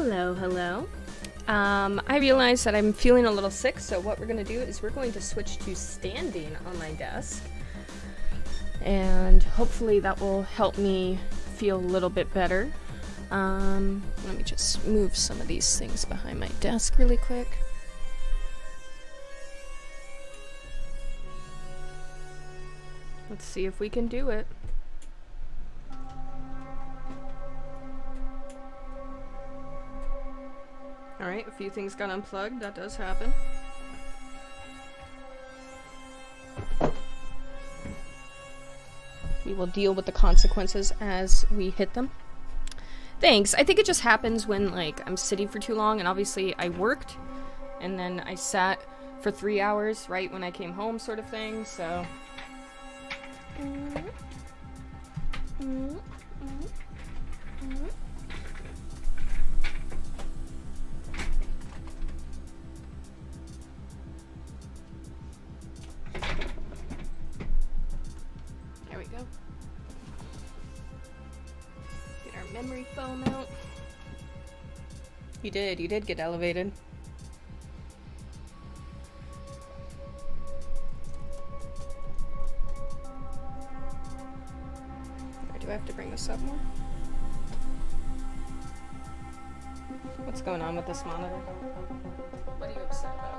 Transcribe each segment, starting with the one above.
Hello, hello. I realize that I'm feeling a little sick, so what we're going to do is we're going to switch to standing on my desk. And hopefully that will help me feel a little bit better. Let me just move some of these things behind my desk really quick. Let's see if we can do it. Alright, a few things got unplugged. That does happen. We will deal with the consequences as we hit them. Thanks. I think it just happens when, like, I'm sitting for too long, and obviously I worked, and then I sat for 3 hours right when I came home, sort of thing, so... There we go. Get our memory foam out. You did get elevated. Do I have to bring this up more? What's going on with this monitor? What are you upset about?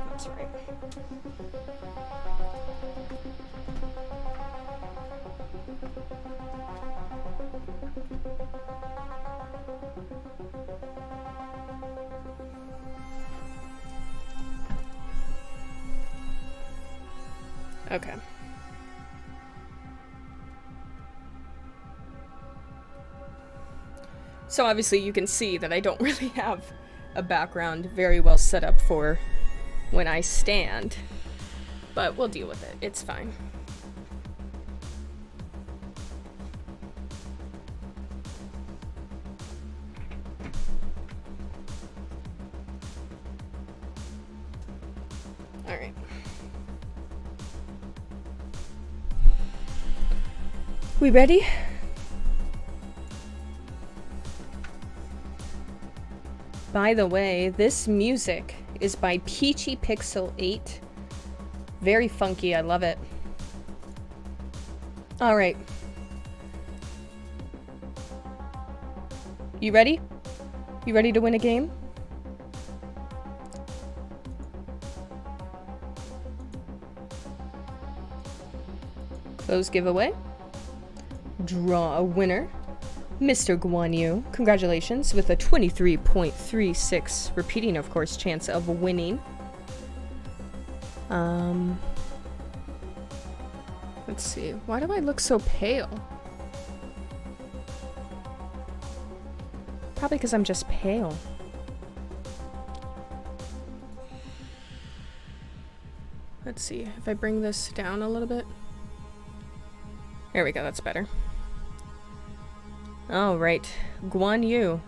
That's right. Okay. So obviously you can see that I don't really have a background very well set up for when I stand, but we'll deal with it. It's fine. All right. We ready? By the way, this music is by Peachy Pixel 8. Very funky, I love it. Alright. You ready? You ready to win a game? Close giveaway. Draw a winner. Mr. Guan Yu, congratulations, with a 23.36, repeating, of course, chance of winning. Let's see. Why do I look so pale? Probably because I'm just pale. Let's see. If I bring this down a little bit. There we go. That's better. All right, Guan Yu,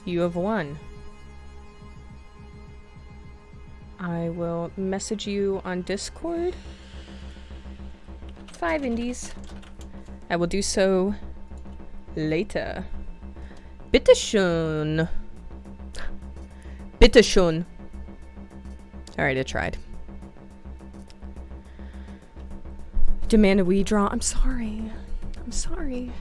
you have won. I will message you on Discord. 5 indies. I will do so later. Bitteschön. Bitteschön. All right, I tried. Demand a Wii draw. I'm sorry. I'm sorry.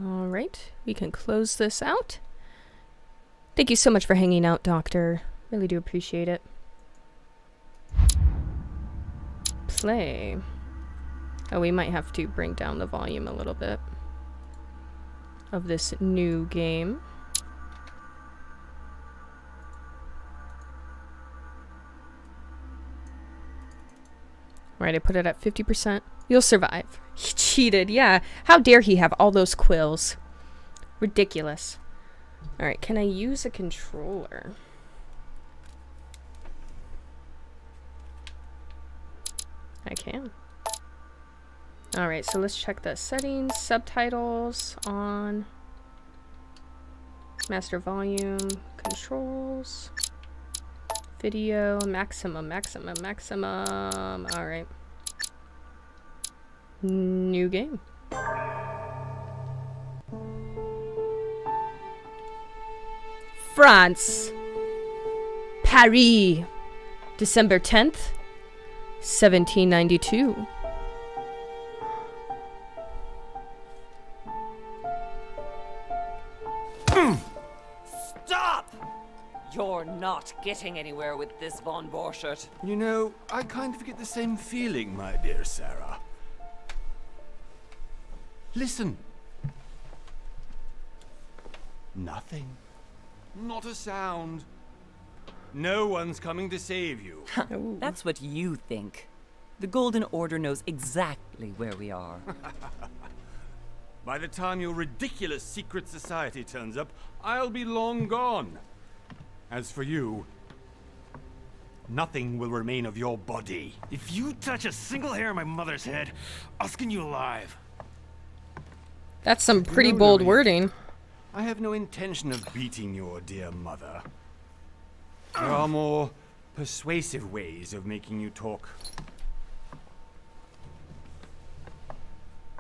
Alright, we can close this out. Thank you so much for hanging out, Doctor. Really do appreciate it. Play. Oh, we might have to bring down the volume a little bit of this new game. Right, I put it at 50%. You'll survive. He cheated, yeah. How dare he have all those quills? Ridiculous. Alright, can I use a controller? I can. Alright, so let's check the settings. Subtitles on. Master volume. Controls. Video, maximum. Alright. New game. France. Paris. December 10th, 1792. Stop! You're not getting anywhere with this von Borchert. You know, I kind of get the same feeling, my dear Sarah. Listen. Nothing. Not a sound. No one's coming to save you. That's what you think. The Golden Order knows exactly where we are. By the time your ridiculous secret society turns up, I'll be long gone. As for you, nothing will remain of your body. If you touch a single hair on my mother's head, I'll skin you alive. That's some pretty You know, bold Louis, wording. I have no intention of beating your dear mother. There are more persuasive ways of making you talk.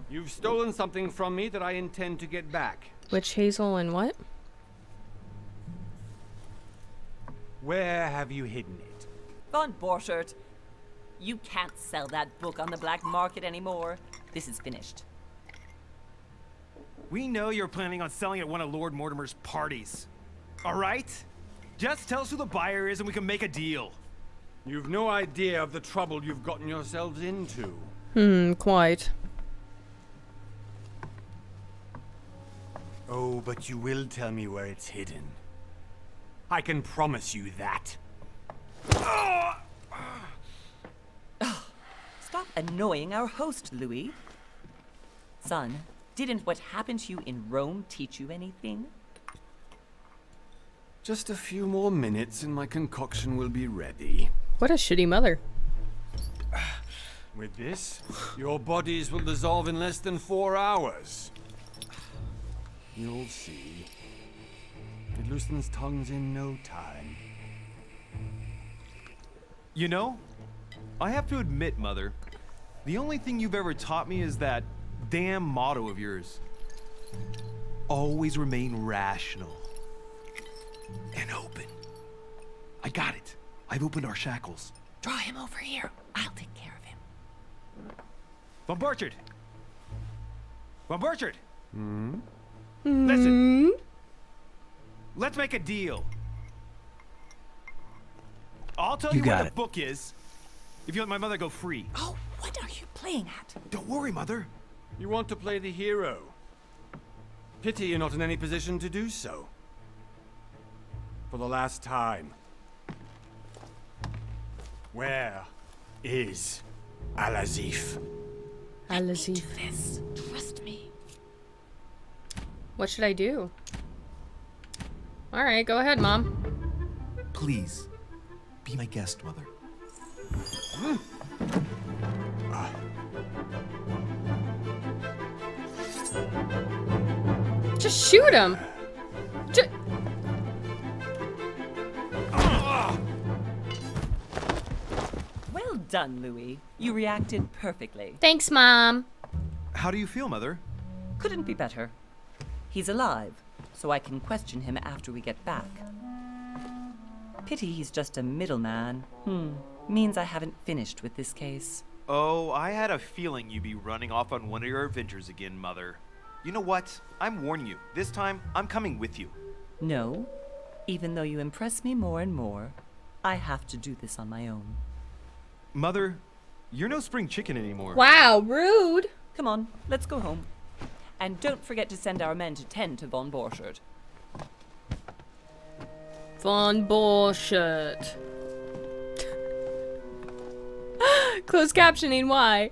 You've stolen something from me that I intend to get back. Witch hazel and what? Where have you hidden it? Von Borchert, you can't sell that book on the black market anymore. This is finished. We know you're planning on selling at one of Lord Mortimer's parties. All right? Just tell us who the buyer is and we can make a deal. You've no idea of the trouble you've gotten yourselves into. Quite. Oh, but you will tell me where it's hidden. I can promise you that. Stop annoying our host, Louis. Son, didn't what happened to you in Rome teach you anything? Just a few more minutes and my concoction will be ready. What a shitty mother. With this, your bodies will dissolve in less than 4 hours. You'll see. It loosens tongues in no time. You know, I have to admit, Mother, the only thing you've ever taught me is that damn motto of yours. Always remain rational. And open. I got it. I've opened our shackles. Draw him over here. I'll take care of him. Von Borchert! Von Borchert! Listen. Let's make a deal. I'll tell you what the book is if you let my mother go free. Oh, what are you playing at? Don't worry, Mother. You want to play the hero. Pity you're not in any position to do so. For the last time. Where is Al-Azif? Al-Azif. This. Trust me. What should I do? Alright, go ahead, Mom. Please, be my guest, Mother. Just shoot him! Well done, Louis. You reacted perfectly. Thanks, Mom. How do you feel, Mother? Couldn't be better. He's alive, so I can question him after we get back. Pity he's just a middleman. Means I haven't finished with this case. Oh, I had a feeling you'd be running off on one of your adventures again, Mother. You know what? I'm warning you. This time, I'm coming with you. No. Even though you impress me more and more, I have to do this on my own. Mother, you're no spring chicken anymore. Wow, rude. Come on, let's go home. And don't forget to send our men to tend to Von Borchert. Von Bullshit. Closed captioning, why?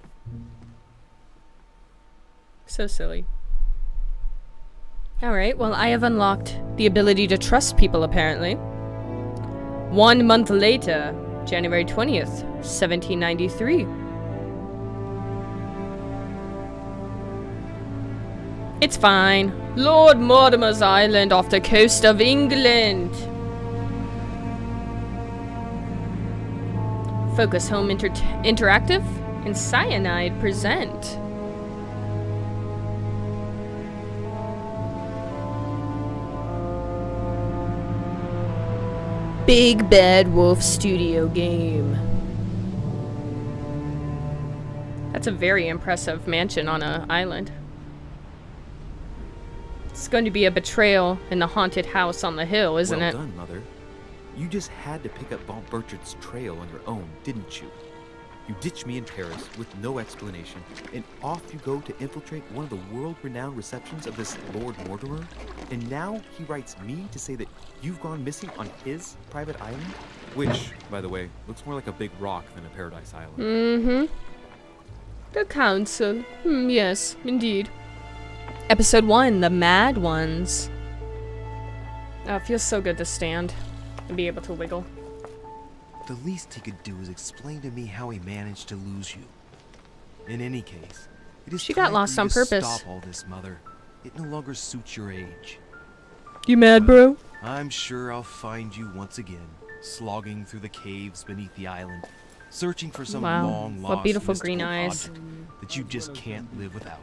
So silly. Alright, well, I have unlocked the ability to trust people, apparently. 1 month later, January 20th, 1793. It's fine. Lord Mortimer's Island off the coast of England. Focus Home Interactive and Cyanide present. Big Bad Wolf Studio game. That's a very impressive mansion on an island. It's going to be a betrayal in the haunted house on the hill, isn't it? Well done, Mother. You just had to pick up Von Burchard's trail on your own, didn't you? You ditched me in Paris with no explanation, and off you go to infiltrate one of the world-renowned receptions of this Lord Mortimer? And now he writes me to say that you've gone missing on his private island? Which, by the way, looks more like a big rock than a paradise island. Mm-hmm. The council. Yes, indeed. Episode 1, The Mad Ones. Oh, it feels so good to stand and be able to wiggle. The least he could do is explain to me how he managed to lose you. In any case, it is She got time lost for you on to purpose. Stop all this, Mother. It no longer suits your age. You mad, bro? I'm sure I'll find you once again, slogging through the caves beneath the island, searching for some Wow, long what lost beautiful mystical green eyes. object that you just can't live without.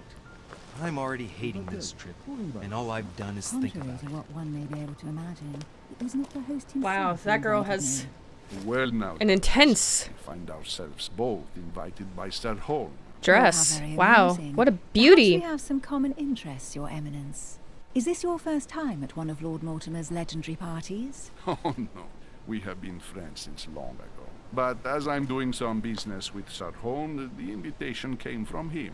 I'm already hating this trip, and all I've done is think Contrary about to it. what one may be able to imagine, it was not the host himself. Wow, who that girl invited has me. Well now, an intense we find ourselves both invited by Sir Holm. dress. How very Wow, amusing. what a Perhaps beauty. we have some common interests, Your Eminence. Is this your first time at one of Lord Mortimer's legendary parties? Oh no, we have been friends since long ago. But as I'm doing some business with Sir Holm, the invitation came from him.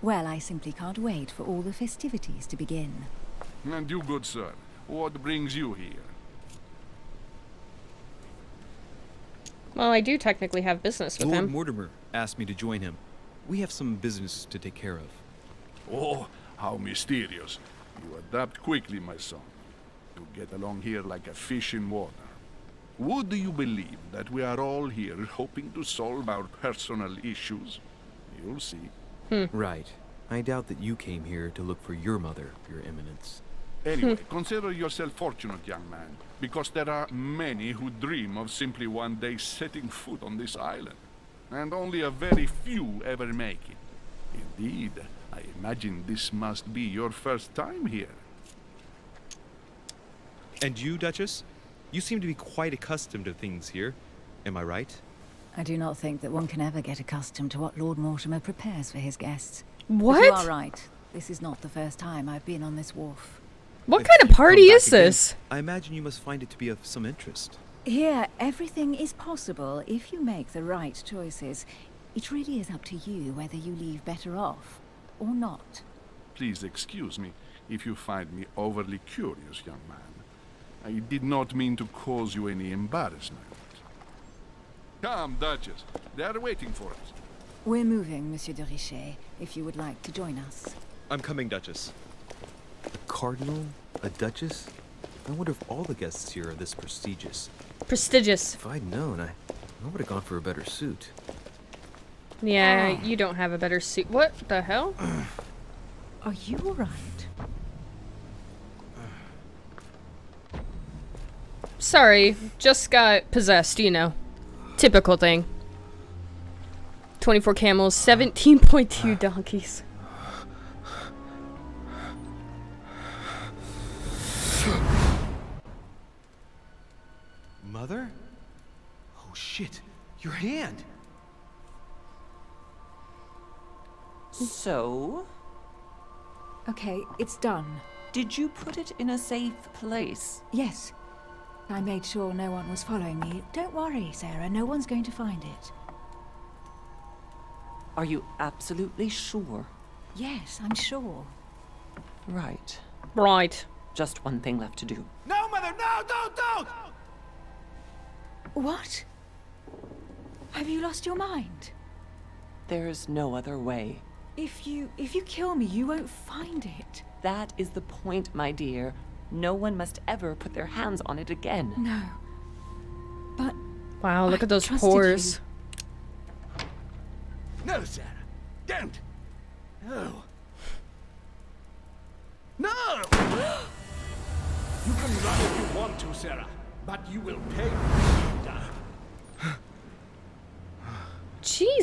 Well, I simply can't wait for all the festivities to begin. And you, good sir, what brings you here? Well, I do technically have business with Lord him. Mortimer asked me to join him. We have some business to take care of. Oh, how mysterious. You adapt quickly, my son. You get along here like a fish in water. Would you believe that we are all here hoping to solve our personal issues? You'll see. Right. I doubt that you came here to look for your mother, Your Eminence. Anyway, consider yourself fortunate, young man, because there are many who dream of simply one day setting foot on this island, and only a very few ever make it. Indeed, I imagine this must be your first time here. And you, Duchess? You seem to be quite accustomed to things here. Am I right? I do not think that one can ever get accustomed to what Lord Mortimer prepares for his guests. But What? you are right. This is not the first time I've been on this wharf. What If kind of you come party back is again, this? I imagine you must find it to be of some interest. Here, everything is possible if you make the right choices. It really is up to you whether you leave better off or not. Please excuse me if you find me overly curious, young man. I did not mean to cause you any embarrassment. Come, Duchess. They are waiting for us. We're moving, Monsieur de Richet, if you would like to join us. I'm coming, Duchess. A cardinal? A duchess? I wonder if all the guests here are this prestigious. Prestigious. If I'd known, I would have gone for a better suit. Yeah, you don't have a better suit. What the hell? Are you all right? Sorry, just got possessed, you know. Typical thing. 24 camels, 17.2 donkeys. Mother? Oh shit, your hand! So, Okay, it's done. did you put it in a safe place? Yes. I made sure no one was following me. Don't worry, Sarah. No one's going to find it. Are you absolutely sure? Yes, I'm sure. Right. Right. Just one thing left to do. No, Mother, no, don't! What? Have you lost your mind? There's no other way. If you kill me, you won't find it. That is the point, my dear. No one must ever put their hands on it again. No. But Wow, look I at those trusted pores. No, Sarah. Don't. No. No! You can run if you want to, Sarah, but you will pay.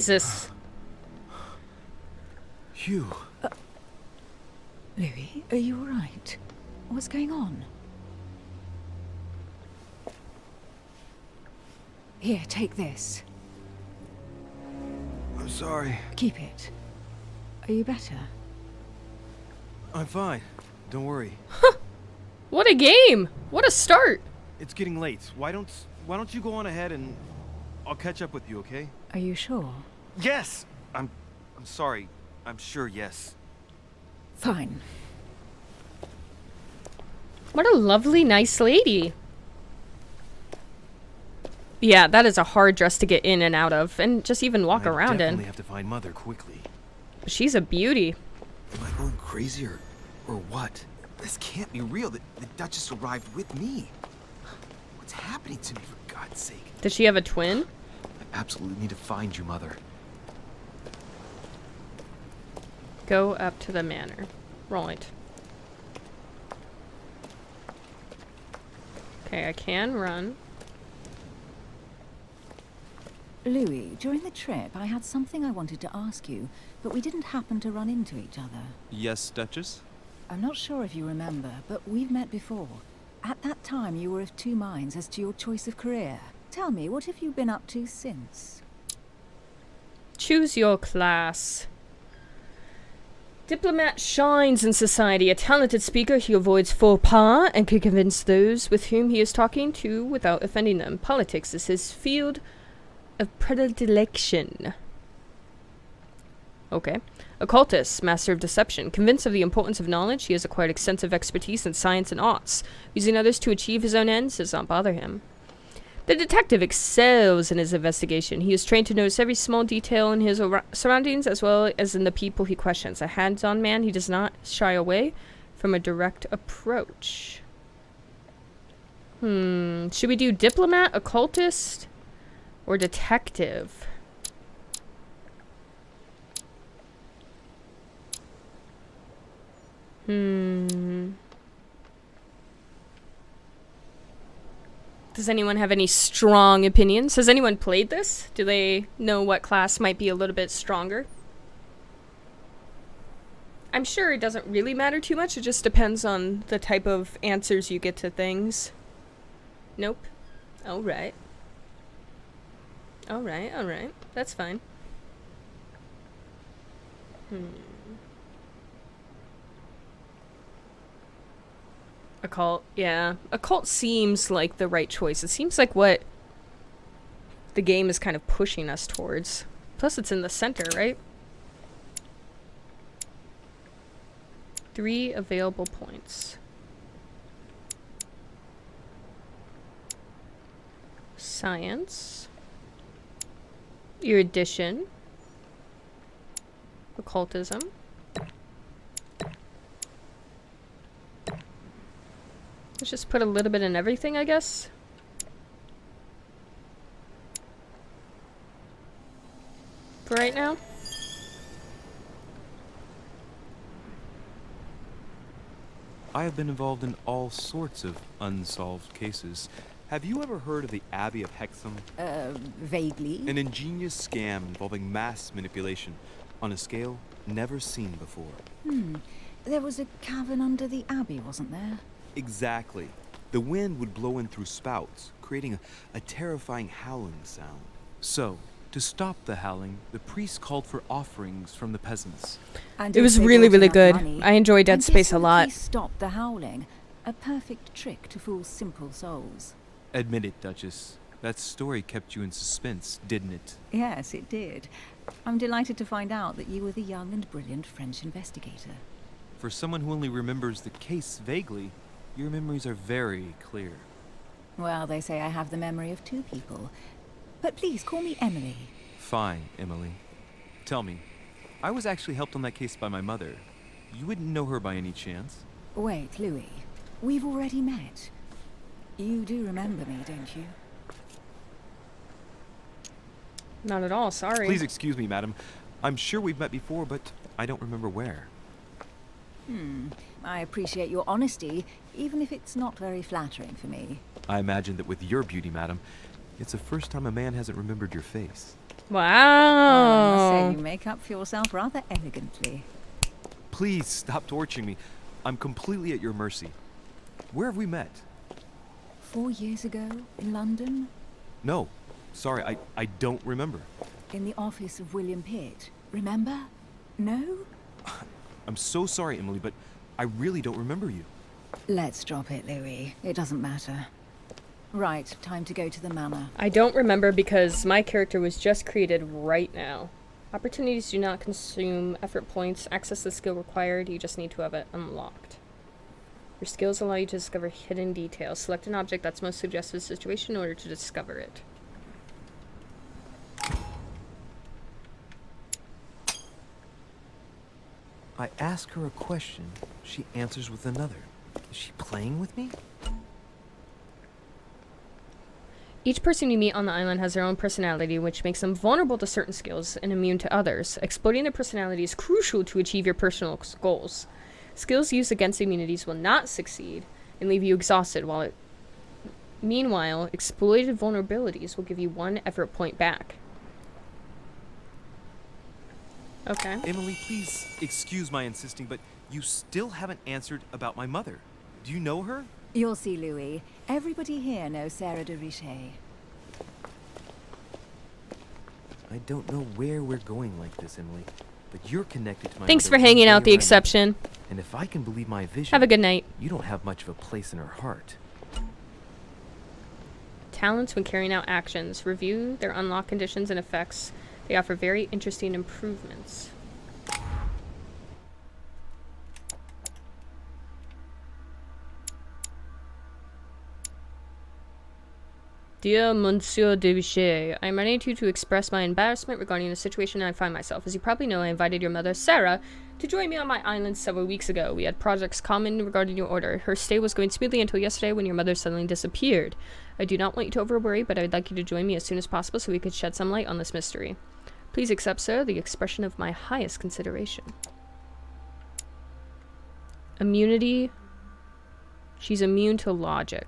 Jesus. Phew. Louis, are you all right? What's going on? Here, take this. I'm sorry. Keep it. Are you better? I'm fine. Don't worry. What a game. What a start. It's getting late. Why don't you go on ahead and I'll catch up with you, okay? Are you sure? Yes! I'm sorry. I'm sure, yes. Fine. What a lovely, nice lady. Yeah, that is a hard dress to get in and out of, and just even walk around I definitely in. have to find Mother quickly. She's a beauty. Am I going crazy or what? This can't be real. The Duchess arrived with me. What's happening to me, for God's sake? Does she have a twin? I absolutely need to find you, Mother. Go up to the manor. Right. Okay, I can run. Louis, during the trip, I had something I wanted to ask you, but we didn't happen to run into each other. Yes, Duchess? I'm not sure if you remember, but we've met before. At that time, you were of two minds as to your choice of career. Tell me, what have you been up to since? Choose your class. Diplomat shines in society. A talented speaker, he avoids faux pas and can convince those with whom he is talking to without offending them. Politics is his field of predilection. Okay. Occultist, master of deception. Convinced of the importance of knowledge, he has acquired extensive expertise in science and arts. Using others to achieve his own ends does not bother him. The detective excels in his investigation. He is trained to notice every small detail in his surroundings as well as in the people he questions. A hands-on man, he does not shy away from a direct approach. Should we do diplomat, occultist, or detective? Does anyone have any strong opinions? Has anyone played this? Do they know what class might be a little bit stronger? I'm sure it doesn't really matter too much. It just depends on the type of answers you get to things. Nope. Alright. Alright, alright. That's fine. Occult, yeah. Occult seems like the right choice. It seems like what the game is kind of pushing us towards. Plus it's in the center, right? 3 available points. Science. Erudition. Occultism. Let's just put a little bit in everything, I guess. For right now. I have been involved in all sorts of unsolved cases. Have you ever heard of the Abbey of Hexham? Vaguely. An ingenious scam involving mass manipulation on a scale never seen before. There was a cavern under the abbey, wasn't there? Exactly. The wind would blow in through spouts, creating a terrifying howling sound. So, to stop the howling, the priests called for offerings from the peasants. And It if was they really, brought really enough good. money, I enjoyed Dead I'm Space a guessing the lot. priests stopped the howling. A perfect trick to fool simple souls. Admit it, Duchess. That story kept you in suspense, didn't it? Yes, it did. I'm delighted to find out that you were the young and brilliant French investigator. For someone who only remembers the case vaguely, your memories are very clear. Well, they say I have the memory of 2 people. But please, call me Emily. Fine, Emily. Tell me, I was actually helped on that case by my mother. You wouldn't know her by any chance? Wait, Louis. We've already met. You do remember me, don't you? Not at all, sorry. Please excuse me, madam. I'm sure we've met before, but I don't remember where. I appreciate your honesty, even if it's not very flattering for me. I imagine that with your beauty, madam, it's the first time a man hasn't remembered your face. Well, I must Wow. say, you make up for yourself rather elegantly. Please stop torturing me. I'm completely at your mercy. Where have we met? 4 years ago, in London, No. Sorry, I don't remember. in the office of William Pitt. Remember? No? I'm so sorry, Emily, but I really don't remember you. Let's drop it, Louis. It doesn't matter. Right, time to go to the manor. I don't remember because my character was just created right now. Opportunities do not consume effort points. Access the skill required. You just need to have it unlocked. Your skills allow you to discover hidden details. Select an object that's most suggestive of the situation in order to discover it. I ask her a question, she answers with another. Is she playing with me? Each person you meet on the island has their own personality, which makes them vulnerable to certain skills and immune to others. Exploiting their personality is crucial to achieve your personal goals. Skills used against immunities will not succeed and leave you exhausted, meanwhile, exploited vulnerabilities will give you 1 effort point back. Okay. Emily, please excuse my insisting, but you still haven't answered about my mother. Do you know her? You'll see, Louis. Everybody here knows Sarah de Richet. I don't know where we're going like this, Emily, but you're connected to my Thanks mother for hanging one out, way the or exception. another. And if I can believe my vision, Have a good night. you don't have much of a place in her heart. Talents when carrying out actions. Review their unlock conditions and effects. They offer very interesting improvements. Dear Monsieur de Vichy, I am writing to you to express my embarrassment regarding the situation I find myself. As you probably know, I invited your mother, Sarah, to join me on my island several weeks ago. We had projects common regarding your order. Her stay was going smoothly until yesterday when your mother suddenly disappeared. I do not want you to over-worry, but I would like you to join me as soon as possible so we could shed some light on this mystery. Please accept, sir, the expression of my highest consideration. Immunity. She's immune to logic.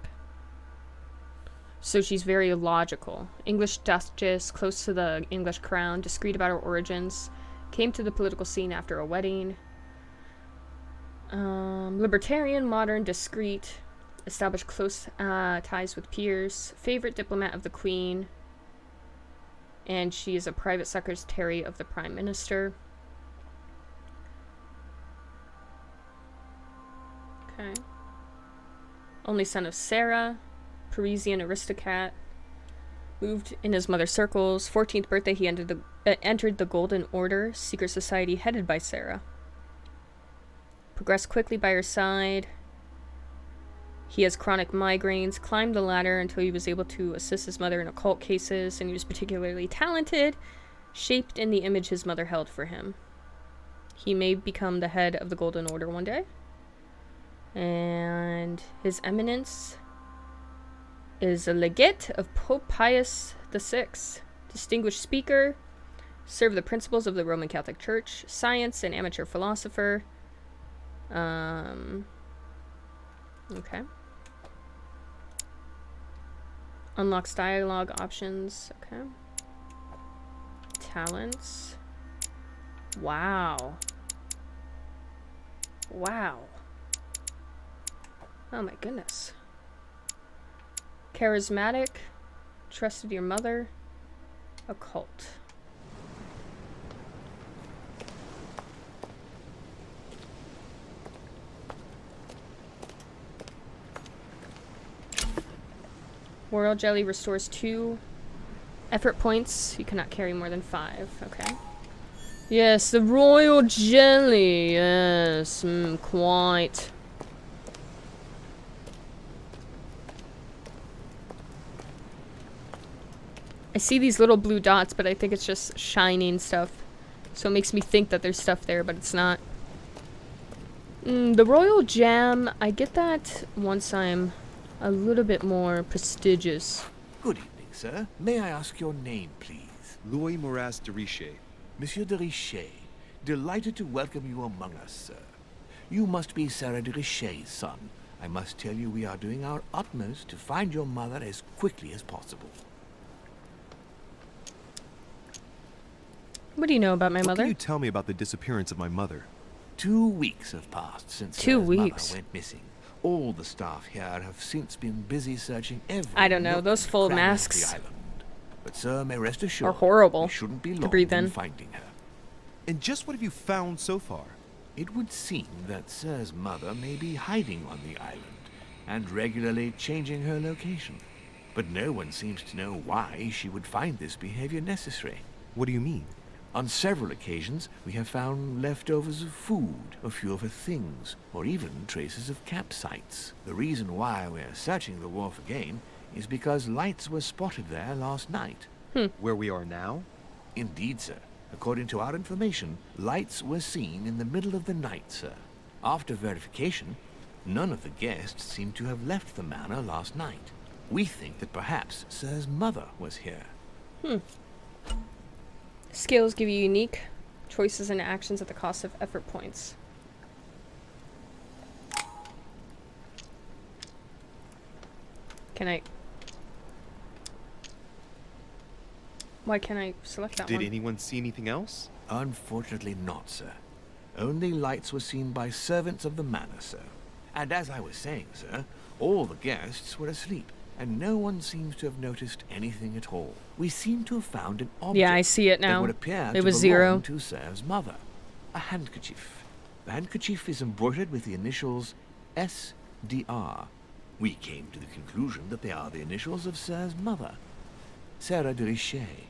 So she's very logical. English Duchess, close to the English crown, discreet about her origins, came to the political scene after a wedding. Libertarian, modern, discreet, established close ties with peers, favorite diplomat of the Queen, and she is a private secretary of the Prime Minister. Okay. Only son of Sarah. Parisian aristocrat, moved in his mother's circles. 14th birthday, he entered the Golden Order, secret society headed by Sarah. Progressed quickly by her side. He has chronic migraines, climbed the ladder until he was able to assist his mother in occult cases, and he was particularly talented, shaped in the image his mother held for him. He may become the head of the Golden Order one day. And His Eminence is a legate of Pope Pius VI, distinguished speaker, served the principles of the Roman Catholic Church, science and amateur philosopher. Okay. Unlocks dialogue options. Okay. Talents. Wow. Wow. Oh my goodness. Charismatic, trusted your mother, occult. Royal jelly restores 2 effort points. You cannot carry more than 5. Okay. Yes, the royal jelly. Yes, quite. I see these little blue dots, but I think it's just shining stuff. So it makes me think that there's stuff there, but it's not. The royal jam, I get that once I'm a little bit more prestigious. Good evening, sir. May I ask your name, please? Louis Moras de Richet. Monsieur de Richet. Delighted to welcome you among us, sir. You must be Sarah de Richet's son. I must tell you we are doing our utmost to find your mother as quickly as possible. What do you know about my What mother? can you tell me about the disappearance of my mother? 2 weeks have passed since 2 Sarah's weeks. mother went missing. All the staff here have since been busy searching every I don't know, nook those and full cranny of masks the island. But sir may rest assured, are horrible we shouldn't be to long breathe in in. finding her. And just what have you found so far? It would seem that Sir's mother may be hiding on the island and regularly changing her location. But no one seems to know why she would find this behavior necessary. What do you mean? On several occasions, we have found leftovers of food, a few of her things, or even traces of campsites. The reason why we're searching the wharf again is because lights were spotted there last night. Where we are now? Indeed, sir. According to our information, lights were seen in the middle of the night, sir. After verification, none of the guests seem to have left the manor last night. We think that perhaps Sir's mother was here. Skills give you unique choices and actions at the cost of effort points. Can I... Why can't I select that Did one? anyone see anything else? Unfortunately not, sir. Only lights were seen by servants of the manor, sir. And as I was saying, sir, all the guests were asleep, and no one seems to have noticed anything at all. We seem to have found an object Yeah, I see it that now. would appear It to was belong 0. to Sir's mother. A handkerchief. The handkerchief is embroidered with the initials SDR. We came to the conclusion that they are the initials of Sir's mother, Sarah de Richet.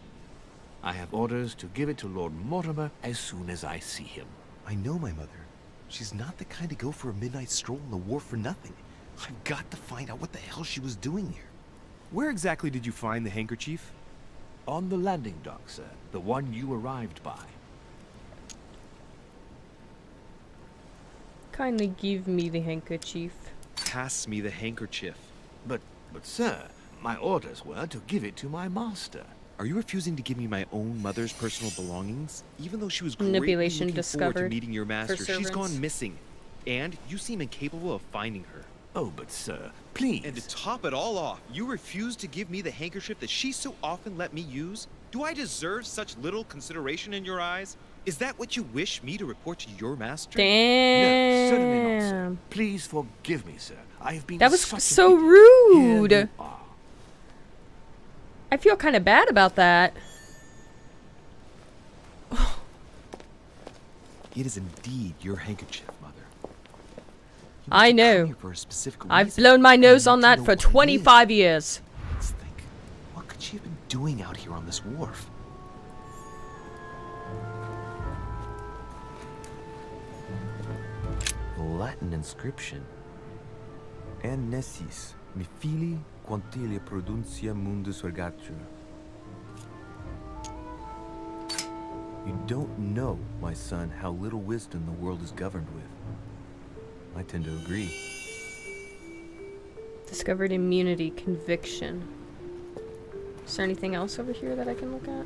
I have orders to give it to Lord Mortimer as soon as I see him. I know my mother. She's not the kind to go for a midnight stroll on the wharf for nothing. I've got to find out what the hell she was doing here. Where exactly did you find the handkerchief? On the landing dock, sir. The one you arrived by. Kindly give me the handkerchief. Pass me the handkerchief. But sir, my orders were to give it to my master. Are you refusing to give me my own mother's personal belongings? Even though she was greatly Manipulation looking forward to discovered meeting your for master, she's servants. gone missing. And you seem incapable of finding her. Oh, but sir, please. And to top it all off, you refuse to give me the handkerchief that she so often let me use? Do I deserve such little consideration in your eyes? Is that what you wish me to report to your master? No, certainly not, sir. Damn. Please forgive me, sir. I have been That was such a so idiot. rude. Here you are. I feel kind of bad about that. It is indeed your handkerchief, Mother. You I must have come know. here for a specific I've reason. blown my nose You on need to that know for what it is. 25 years. Let's think. What could she have been doing out here on this wharf? Latin inscription. En nessis, mi fili quantilia produncia mundus ergatur. You don't know, my son, how little wisdom the world is governed with. I tend to agree. Discovered immunity, conviction. Is there anything else over here that I can look at?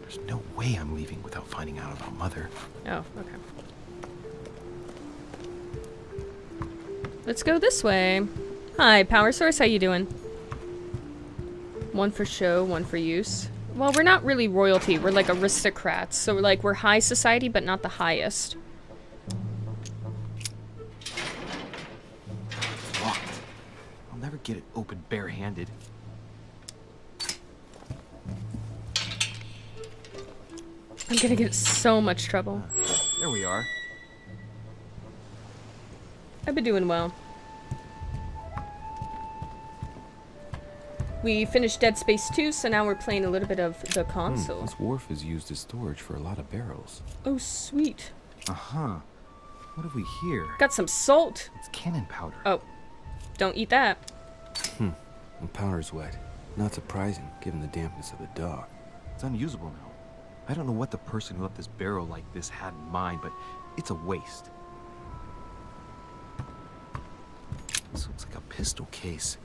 There's no way I'm leaving without finding out about Mother. Oh, okay. Let's go this way. Hi, Power Source, how you doing? One for show, one for use. Well, we're not really royalty, we're like aristocrats. So like we're high society, but not the highest. It's locked. I'll never get it open barehanded. I'm gonna get in so much trouble. There we are. I've been doing well. We finished Dead Space 2, so now we're playing a little bit of the console. This wharf is used as storage for a lot of barrels. Oh, sweet. Uh-huh. What have we here? Got some salt. It's cannon powder. Oh, don't eat that. The powder's wet. Not surprising, given the dampness of the dock. It's unusable now. I don't know what the person who left this barrel like this had in mind, but it's a waste. This looks like a pistol case,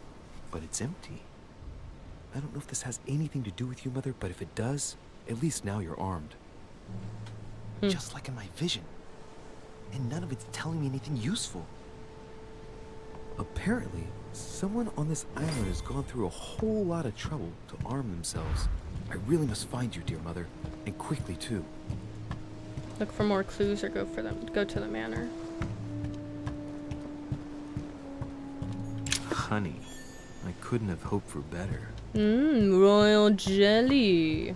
but it's empty. I don't know if this has anything to do with you, Mother, but if it does, at least now you're armed. Just like in my vision. And none of it's telling me anything useful. Apparently, Someone on this island has gone through a whole lot of trouble to arm themselves. I really must find you, dear mother, and quickly too. Look for more clues or go to the manor. Honey, I couldn't have hoped for better. Royal jelly.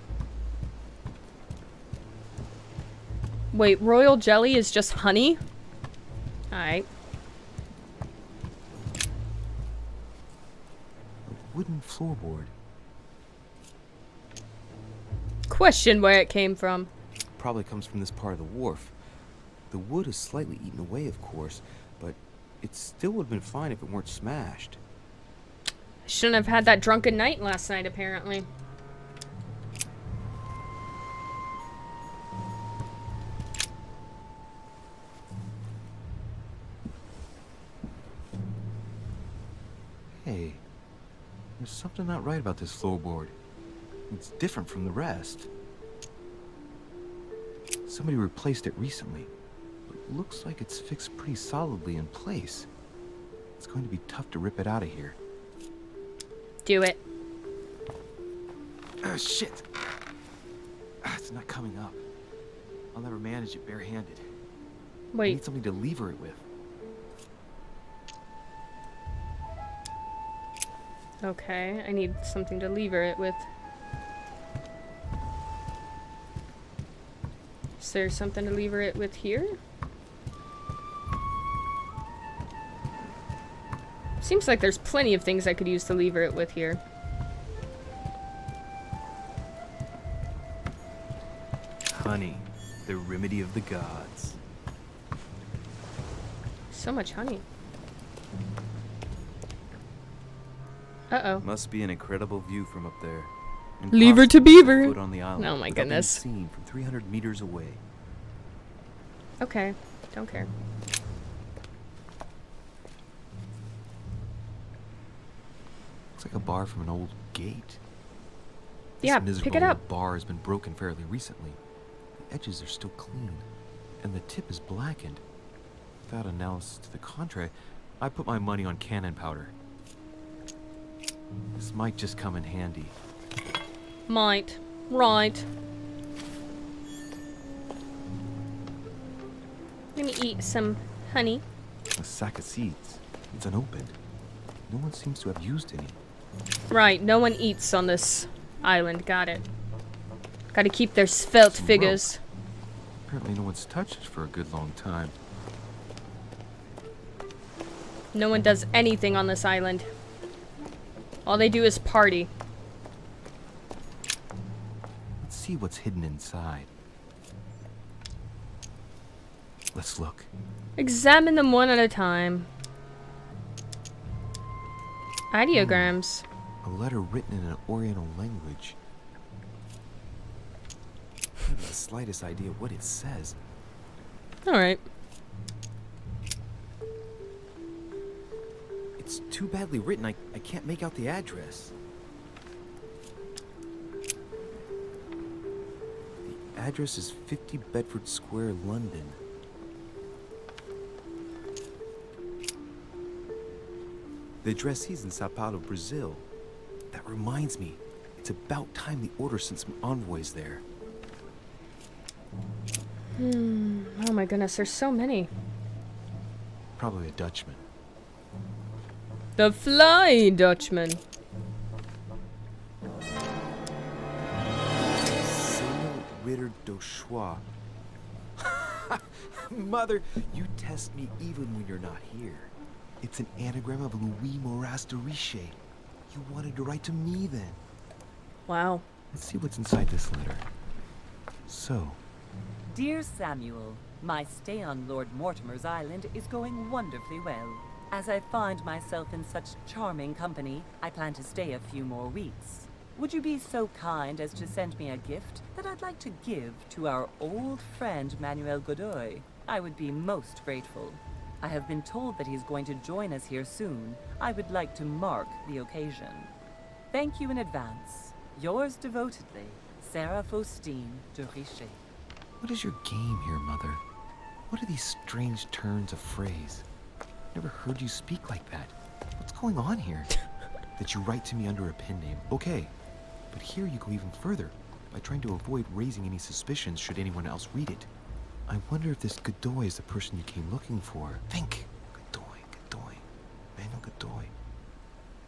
Wait, royal jelly is just honey? Alright. A wooden floorboard. Question where it came from. Probably comes from this part of the wharf. The wood is slightly eaten away, of course, but it still would have been fine if it weren't smashed. I shouldn't have had that drunken night last night, apparently. Hey, there's something not right about this floorboard. It's different from the rest. Somebody replaced it recently, but it looks like it's fixed pretty solidly in place. It's going to be tough to rip it out of here. Do it. Shit! It's not coming up. I'll never manage it barehanded. I Wait. need something to lever it with. Okay, I need something to lever it with. Is there something to lever it with here? Seems like there's plenty of things I could use to lever it with here. Honey, the remedy of the gods. So much honey. Uh-oh. Must be an incredible view from up there. Lever to Impossible beaver. foot on the island Oh my without being goodness. Seen from 300 meters away. Okay, don't care. Looks like a bar from an old gate. Yeah, This pick miserable it up. old bar has been broken fairly recently. The edges are still clean, and the tip is blackened. Without analysis to the contrary, I put my money on cannon powder. This might just come in handy. Might. Right. Let me eat some honey. A sack of seeds. It's unopened. No one seems to have used any. Right, no one eats on this island. Got it. Gotta keep their svelte Some figures. Apparently no one's touched it for a good long time. No one does anything on this island. All they do is party. Let's see what's hidden inside. Let's look. Examine them one at a time. Ideograms. A letter written in an Oriental language. I haven't the slightest idea what it says. Alright. It's too badly written, I can't make out the address. The address is 50 Bedford Square, London. The addressee's in Sao Paulo, Brazil. That reminds me, it's about time the Order sent some envoys there. Oh my goodness, there's so many. Probably a Dutchman. The Fly Dutchman. Samuel Ritter Dauchois. Mother, you test me even when you're not here. It's an anagram of Louis Moras de Riche. You wanted to write to me then. Wow. Let's see what's inside this letter. So, Dear Samuel, my stay on Lord Mortimer's island is going wonderfully well. As I find myself in such charming company, I plan to stay a few more weeks. Would you be so kind as to send me a gift that I'd like to give to our old friend Manuel Godoy? I would be most grateful. I have been told that he's going to join us here soon. I would like to mark the occasion. Thank you in advance. Yours devotedly, Sarah Faustine de Richer. what is your game here, Mother? What are these strange turns of phrase? Never heard you speak like that. What's going on here? That you write to me under a pen name, okay. But here you go even further, by trying to avoid raising any suspicions should anyone else read it. I wonder if this Godoy is the person you came looking for. Think. Godoy. Manuel Godoy.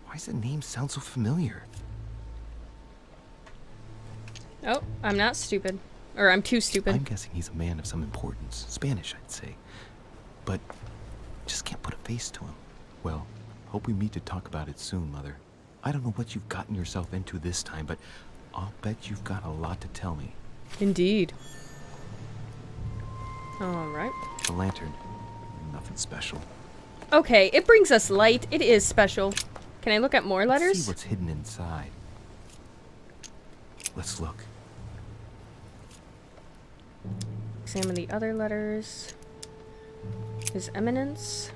Why does the name sound so familiar? Oh, I'm not stupid. Or I'm too stupid. I'm guessing he's a man of some importance. Spanish, I'd say. But just can't put a face to him. Well, hope we meet to talk about it soon, Mother. I don't know what you've gotten yourself into this time, but I'll bet you've got a lot to tell me. Indeed. Alright. The lantern. Nothing special. Okay, it brings us light. It is special. Can I look at more Let's letters? see what's hidden inside. Let's look. Examine the other letters. His Eminence.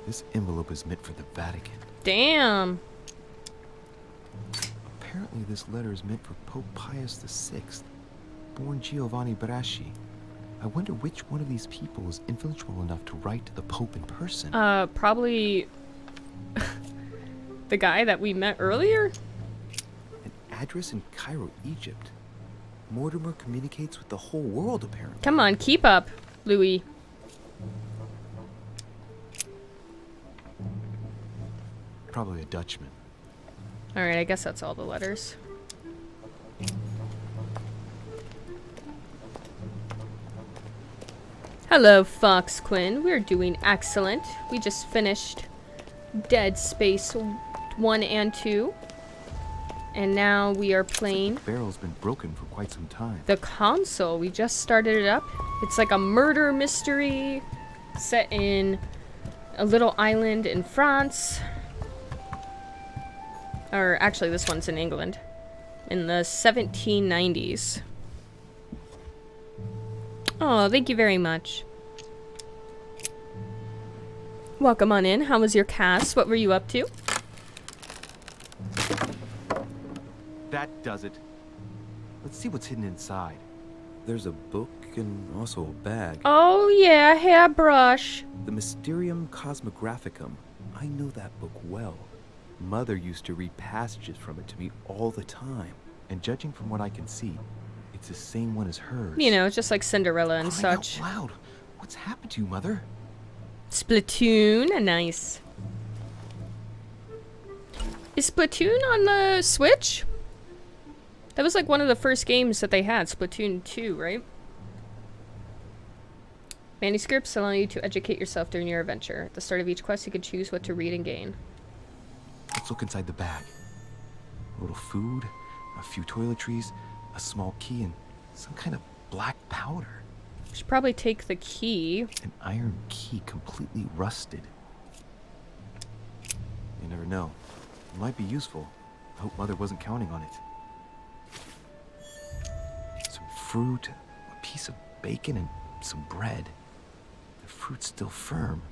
This envelope is meant for the Vatican. Damn. Apparently this letter is meant for Pope Pius VI, born Giovanni Braschi. I wonder which one of these people is influential enough to write to the Pope in person. Probably the guy that we met earlier? An address in Cairo, Egypt. Mortimer communicates with the whole world, apparently. Come on, keep up, Louis. Probably a Dutchman. Alright, I guess that's all the letters. Hello, Fox Quinn. We're doing excellent. We just finished Dead Space 1 and 2. And now we are playing The barrel's been broken for quite some time. the console. We just started it up. It's like a murder mystery set in a little island in France. Or actually, this one's in England. In the 1790s. Oh, thank you very much. Welcome on in. How was your cast? What were you up to? That does it. Let's see what's hidden inside. There's a book and also a bag. Oh yeah, hairbrush. The Mysterium Cosmographicum. I know that book well. Mother used to read passages from it to me all the time. And judging from what I can see, it's the same one as hers. You know, just like Cinderella and Crying out such. loud. What's happened to you, Mother? Splatoon, nice. Is Splatoon on the Switch? That was like one of the first games that they had, Splatoon 2, right? Manuscripts allow you to educate yourself during your adventure. At the start of each quest, you can choose what to read and gain. Let's look inside the bag. A little food, a few toiletries, a small key, and some kind of black powder. Should probably take the key. An iron key completely rusted. You never know. It might be useful. I hope Mother wasn't counting on it. Some fruit, a piece of bacon, and some bread. The fruit's still firm.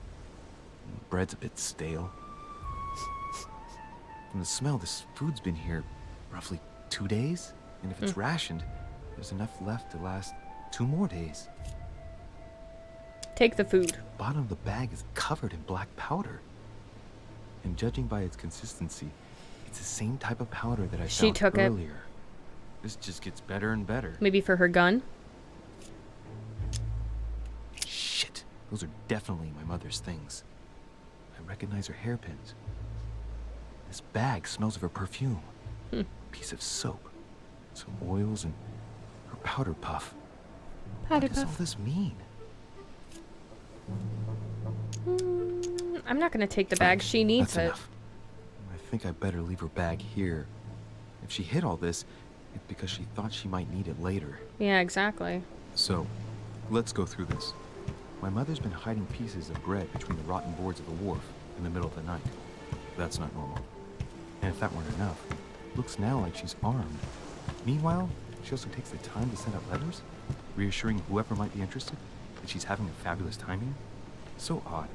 And the bread's a bit stale. From the smell, this food's been here roughly 2 days. And if it's rationed, there's enough left to last 2 more days. Take the food. The bottom of the bag is covered in black powder. And judging by its consistency, it's the same type of powder that I She found took it. earlier. This just gets better and better. Maybe for her gun? Shit, those are definitely my mother's things. I recognize her hairpins. This bag smells of her perfume. Piece of soap, some oils, and her powder puff. Powder What does all puff. this mean? I'm not gonna take the bag. She needs That's it. enough. I think I better leave her bag here. If she hid all this, it's because she thought she might need it later. Yeah, exactly. So, let's go through this. My mother's been hiding pieces of bread between the rotten boards of the wharf in the middle of the night. That's not normal. And if that weren't enough, looks now like she's armed. Meanwhile, she also takes the time to send out letters, reassuring whoever might be interested that she's having a fabulous time here. So odd.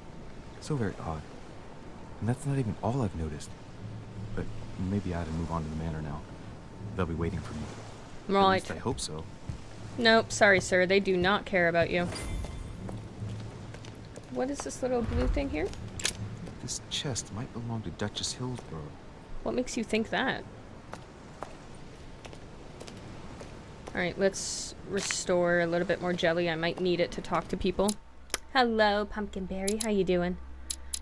So very odd. And that's not even all I've noticed. But maybe I ought to move on to the manor now. They'll be waiting for me. At Right. least I hope so. Nope, sorry, sir. They do not care about you. What is this little blue thing here? This chest might belong to Duchess Hillsborough. What makes you think that? Alright, let's restore a little bit more jelly. I might need it to talk to people. Hello, Pumpkinberry. How you doing?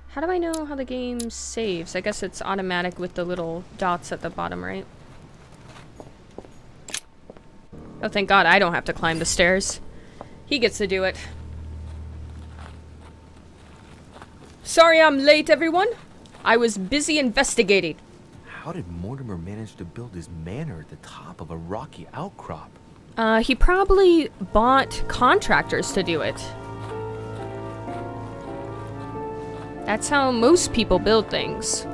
How do I know how the game saves? I guess it's automatic with the little dots at the bottom, right? Oh, thank God I don't have to climb the stairs. He gets to do it. Sorry I'm late, everyone. I was busy investigating. How did Mortimer manage to build his manor at the top of a rocky outcrop? He probably bought contractors to do it. That's how most people build things.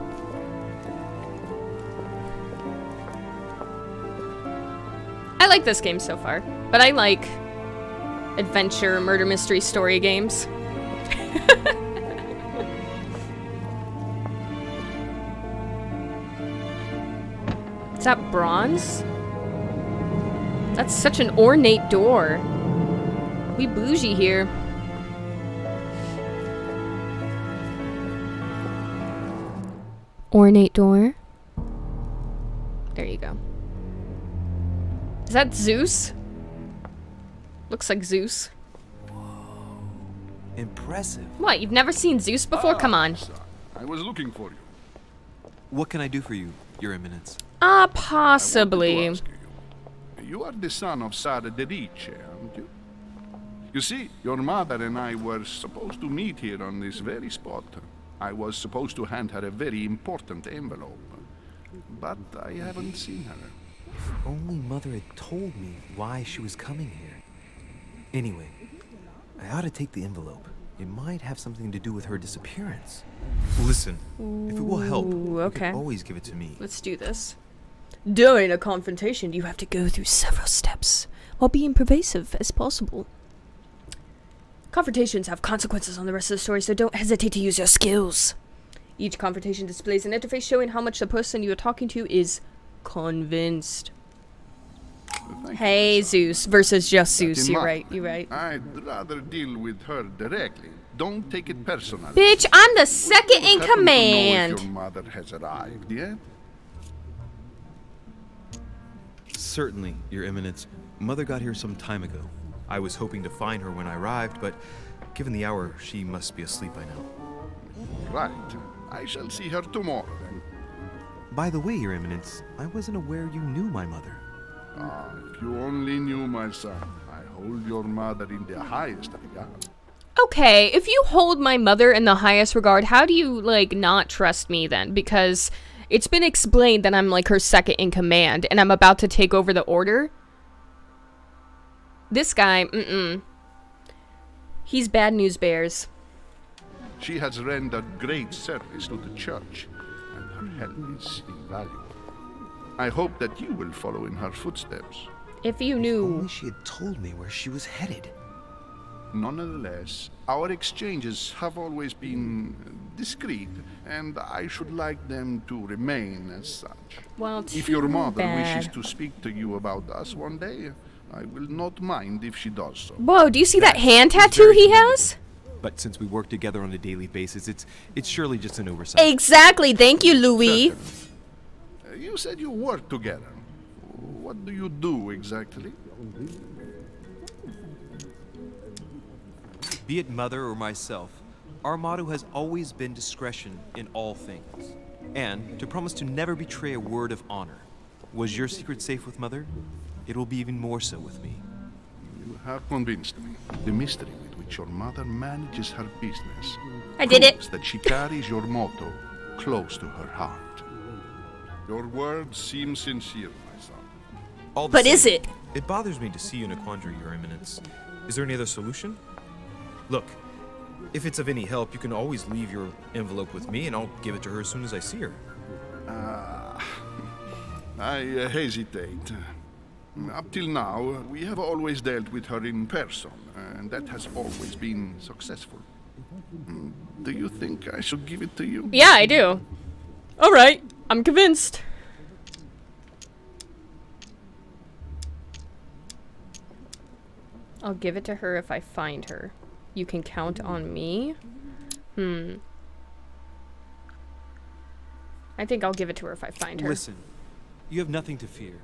I like this game so far, but I like adventure, murder mystery story games. Is that bronze? That's such an ornate door. We bougie here. Ornate door. There you go. Is that Zeus? Looks like Zeus. Impressive. What, you've never seen Zeus before? Come on. Son, I was looking for you. What can I do for you, Your Eminence? Possibly. I wanted to ask you. You are the son of Sara de Riche, aren't you? You see, your mother and I were supposed to meet here on this very spot. I was supposed to hand her a very important envelope, but I haven't seen her. If only Mother had told me why she was coming here. Anyway, I ought to take the envelope. It might have something to do with her disappearance. Listen, if it will help, Ooh, you okay. can always give it to me. Let's do this. During a confrontation, you have to go through several steps while being pervasive as possible. Confrontations have consequences on the rest of the story, so don't hesitate to use your skills. Each confrontation displays an interface showing how much the person you are talking to is convinced. Thank you, Hey, son. Zeus versus just That Zeus. in You're mind. right, you're right. I'd rather deal with her directly. Don't take it personally. Bitch, I'm the second in Happen to know command. if your mother has arrived yet? Certainly, Your Eminence. Mother got here some time ago. I was hoping to find her when I arrived, but given the hour, she must be asleep by now. Right. I shall see her tomorrow then. By the way, Your Eminence, I wasn't aware you knew my mother. Ah, if you only knew, my son. I hold your mother in the highest regard. Okay, if you hold my mother in the highest regard, how do you, like, not trust me then? Because it's been explained that I'm, like, her second in command, and I'm about to take over the order. This guy, He's bad news bears. She has rendered great service to the church, and her help is invaluable. I hope that you will follow in her footsteps. If you Only knew... she had told me where she was headed. Nonetheless, our exchanges have always been discreet, and I should like them to remain as such. Well, If your too mother bad. wishes to speak to you about us one day, I will not mind if she does so. Whoa, do you see that That hand is tattoo very he has? But since we work together on a daily basis, it's surely just an oversight. Exactly, thank you, Louis. You said you work together. What do you do exactly? Be it Mother or myself, our motto has always been discretion in all things, and to promise to never betray a word of honor. Was your secret safe with Mother? It will be even more so with me. You have convinced me. The mystery with which your mother manages her business I did it. proves that she carries your motto close to her heart. Your words seem sincere, my son. All the But same, is it? It bothers me to see you in a quandary, Your Eminence. Is there any other solution? Look, if it's of any help, you can always leave your envelope with me, and I'll give it to her as soon as I see her. I hesitate. Up till now, we have always dealt with her in person, and that has always been successful. Do you think I should give it to you? Yeah, I do. Alright, I'm convinced. I'll give it to her if I find her. You can count on me. I think I'll give it to her if I find her. Listen, you have nothing to fear.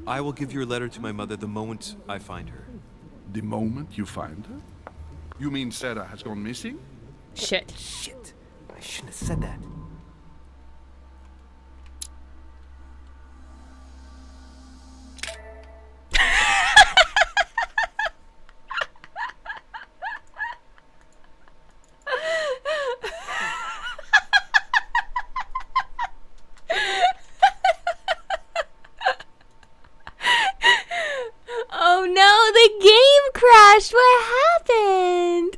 I will give your letter to my mother the moment I find her. The moment you find her? You mean Sarah has gone missing? Shit. Shit. I shouldn't have said that. Oh no, the game crashed. What happened?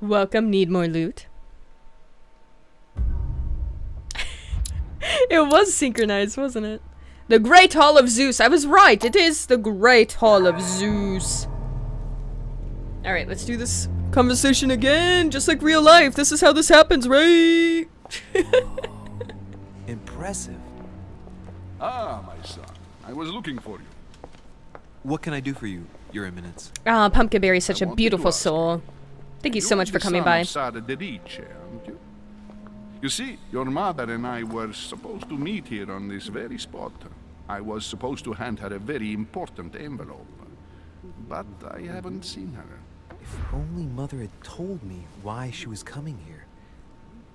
Welcome, need more loot. It was synchronized, wasn't it? The Great Hall of Zeus. I was right. It is the Great Hall of Zeus. Alright, let's do this conversation again. Just like real life. This is how this happens, right? Impressive. Ah, my son. I was looking for you. What can I do for you, Your Eminence? Ah, Pumpkinberry is such I a wanted beautiful to ask soul. Thank you so You're much for the coming son by. of Sara de Riche, aren't you? You see, your mother and I were supposed to meet here on this very spot. I was supposed to hand her a very important envelope. But I haven't seen her. If only Mother had told me why she was coming here.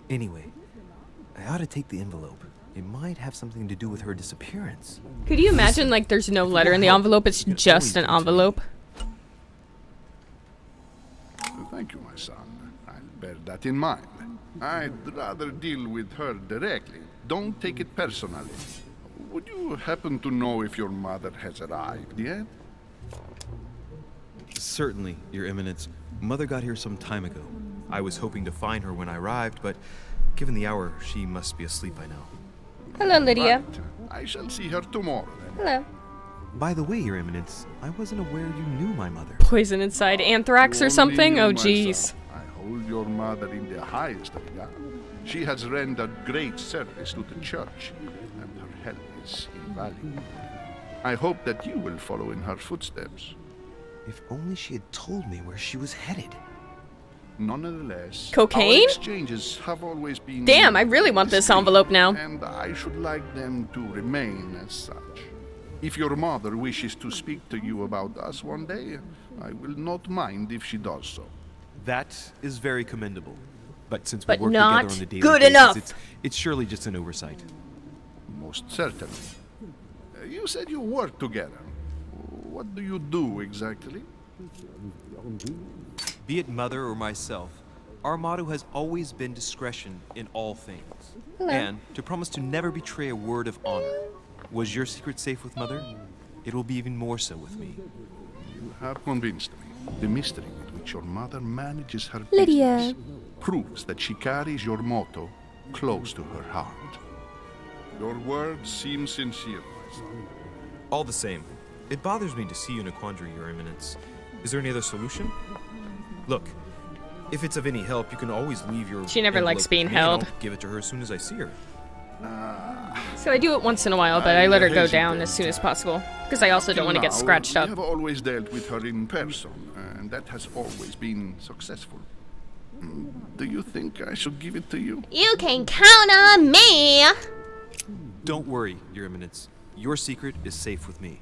Anyway, I ought to take the envelope. It might have something to do with her disappearance. Could you imagine, like, there's no letter in the envelope, it's just an envelope? Thank you, my son. I'll bear that in mind. I'd rather deal with her directly. Don't take it personally. Would you happen to know if your mother has arrived yet? Certainly, Your Eminence. Mother got here some time ago. I was hoping to find her when I arrived, but given the hour, she must be asleep by now. Hello, Lydia. Right. I shall see her tomorrow then. Hello. By the way, Your Eminence, I wasn't aware you knew my mother. Poison inside anthrax or Only something? you, Oh, my jeez. son. I hold your mother in the highest regard. She has rendered great service to the church, and her help is invaluable. I hope that you will follow in her footsteps. If only she had told me where she was headed. Nonetheless, Cocaine? our exchanges have always been... Damn, I really want this discreet, envelope now. And I should like them to remain as such. If your mother wishes to speak to you about us one day, I will not mind if she does so. That is very commendable. But since But we work not together on a daily good basis, enough. It's surely just an oversight. Most certainly. You said you work together. What do you do exactly? Be it Mother or myself, our motto has always been discretion in all things. And to promise to never betray a word of honor. Was your secret safe with Mother? It will be even more so with me. You have convinced me. The mystery with which your mother manages her Lydia. business proves that she carries your motto close to her heart. Your words seem sincere, my son. All the same, it bothers me to see you in a quandary, Your Eminence. Is there any other solution? Look, if it's of any help, you can always leave your She never likes envelope being with me and held. I'll give it to her as soon as I see her. So I do it once in a while, but I let her go down as soon as possible. Because I also don't want to get Now, scratched we up. have always dealt with her in person, and that has always been successful. Do you think I should give it to you? You can count on me! Don't worry, Your Eminence. Your secret is safe with me.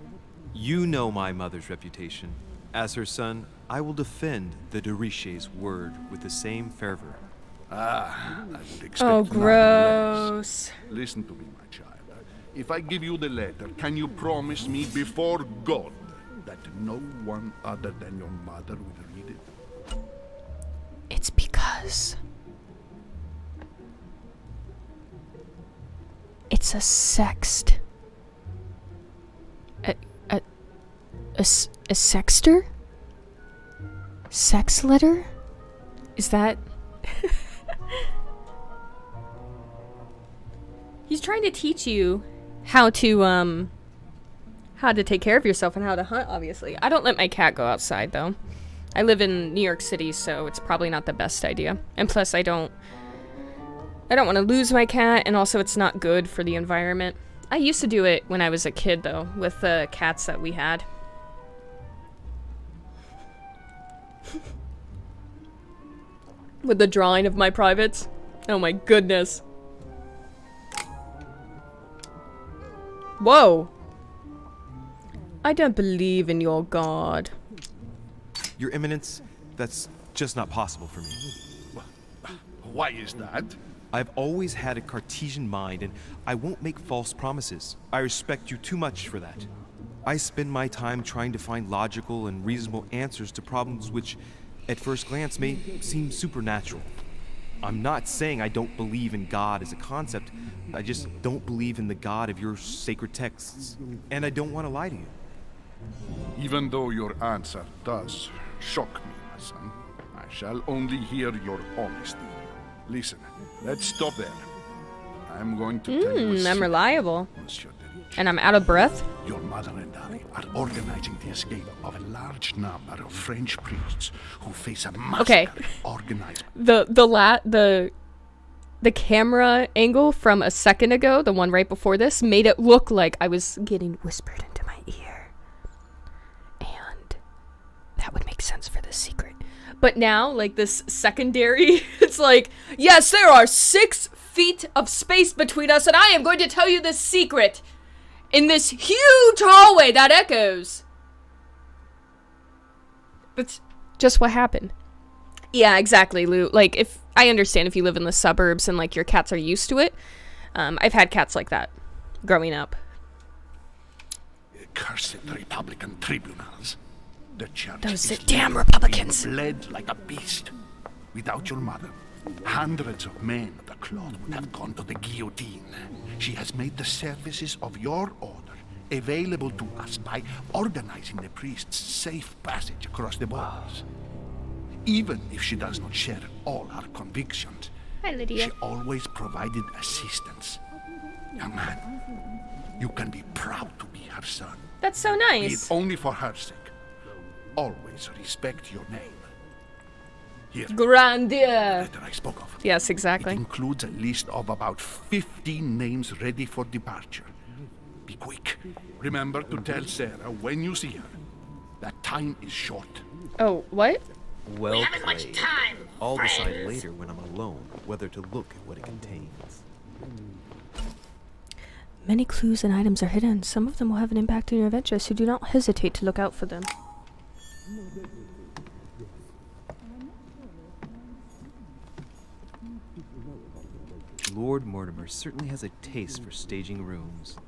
You know my mother's reputation. As her son, I will defend the de Riche's word with the same fervor. I would expect Oh, nothing less. gross. Listen to me, my child. If I give you the letter, can you promise me before God that no one other than your mother will read it? It's because... it's a sext. A sexter? Sex letter? Is that... He's trying to teach you how to take care of yourself and how to hunt, obviously. I don't let my cat go outside, though. I live in New York City, so it's probably not the best idea. And plus, I don't want to lose my cat, and also it's not good for the environment. I used to do it when I was a kid, though, with the cats that we had. With the drawing of my privates. Oh my goodness. Whoa. I don't believe in your god. Your Eminence, that's just not possible for me. Why is that? I've always had a Cartesian mind, and I won't make false promises. I respect you too much for that. I spend my time trying to find logical and reasonable answers to problems which, at first glance, may seem supernatural. I'm not saying I don't believe in God as a concept. I just don't believe in the God of your sacred texts. And I don't want to lie to you. Even though your answer does shock me, my son, I shall only hear your honesty. Listen, let's stop there. I'm going to tell you a I'm secret, reliable. Monsieur Derich. And I'm out of breath. Your mother and I are organizing the escape of a large number of French priests who face a massacre organized. The camera angle from a second ago, the one right before this, made it look like I was getting whispered into my ear. And that would make sense for this secret. But now, like this secondary, it's like, yes, there are 6 feet of space between us, and I am going to tell you this secret in this huge hallway that echoes. That's just what happened. Yeah, exactly, Lou. Like, if I understand if you live in the suburbs and like your cats are used to it. I've had cats like that growing up. Cursed Republican tribunals. The church Those is damn literally Republicans. bled like a beast. Without your mother, hundreds of men of the cloth would have gone to the guillotine. She has made the services of your order available to us by organizing the priests' safe passage across the borders. Even if she does not share all our convictions, Hi, Lydia. she always provided assistance. Young man, you can be proud to be her son. That's so Be nice. it only for her sake. Always respect your name. Here, Grandeur. letter I spoke of. Yes, It exactly. includes a list of about 15 names ready for departure. Be quick. Remember to tell Sarah when you see her that time is short. Oh, what? Well played. I'll decide later when I'm alone whether to look at what it contains. Many clues and items are hidden. Some of them will have an impact on your adventure, so do not hesitate to look out for them. Lord Mortimer certainly has a taste for staging rooms.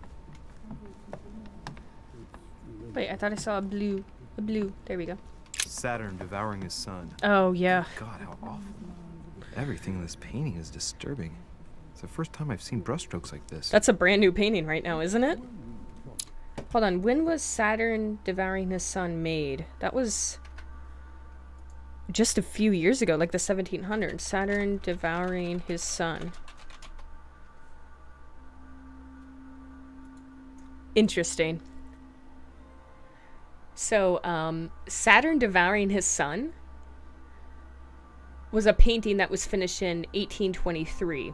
Wait, I thought I saw a blue. A blue. There we go. Saturn devouring his son. Oh, yeah. God, how awful. Everything in this painting is disturbing. It's the first time I've seen brushstrokes like this. That's a brand new painting right now, isn't it? Hold on. When was Saturn devouring his son made? That was just a few years ago, like the 1700s. Saturn devouring his son. Interesting. So, Saturn devouring his son was a painting that was finished in 1823.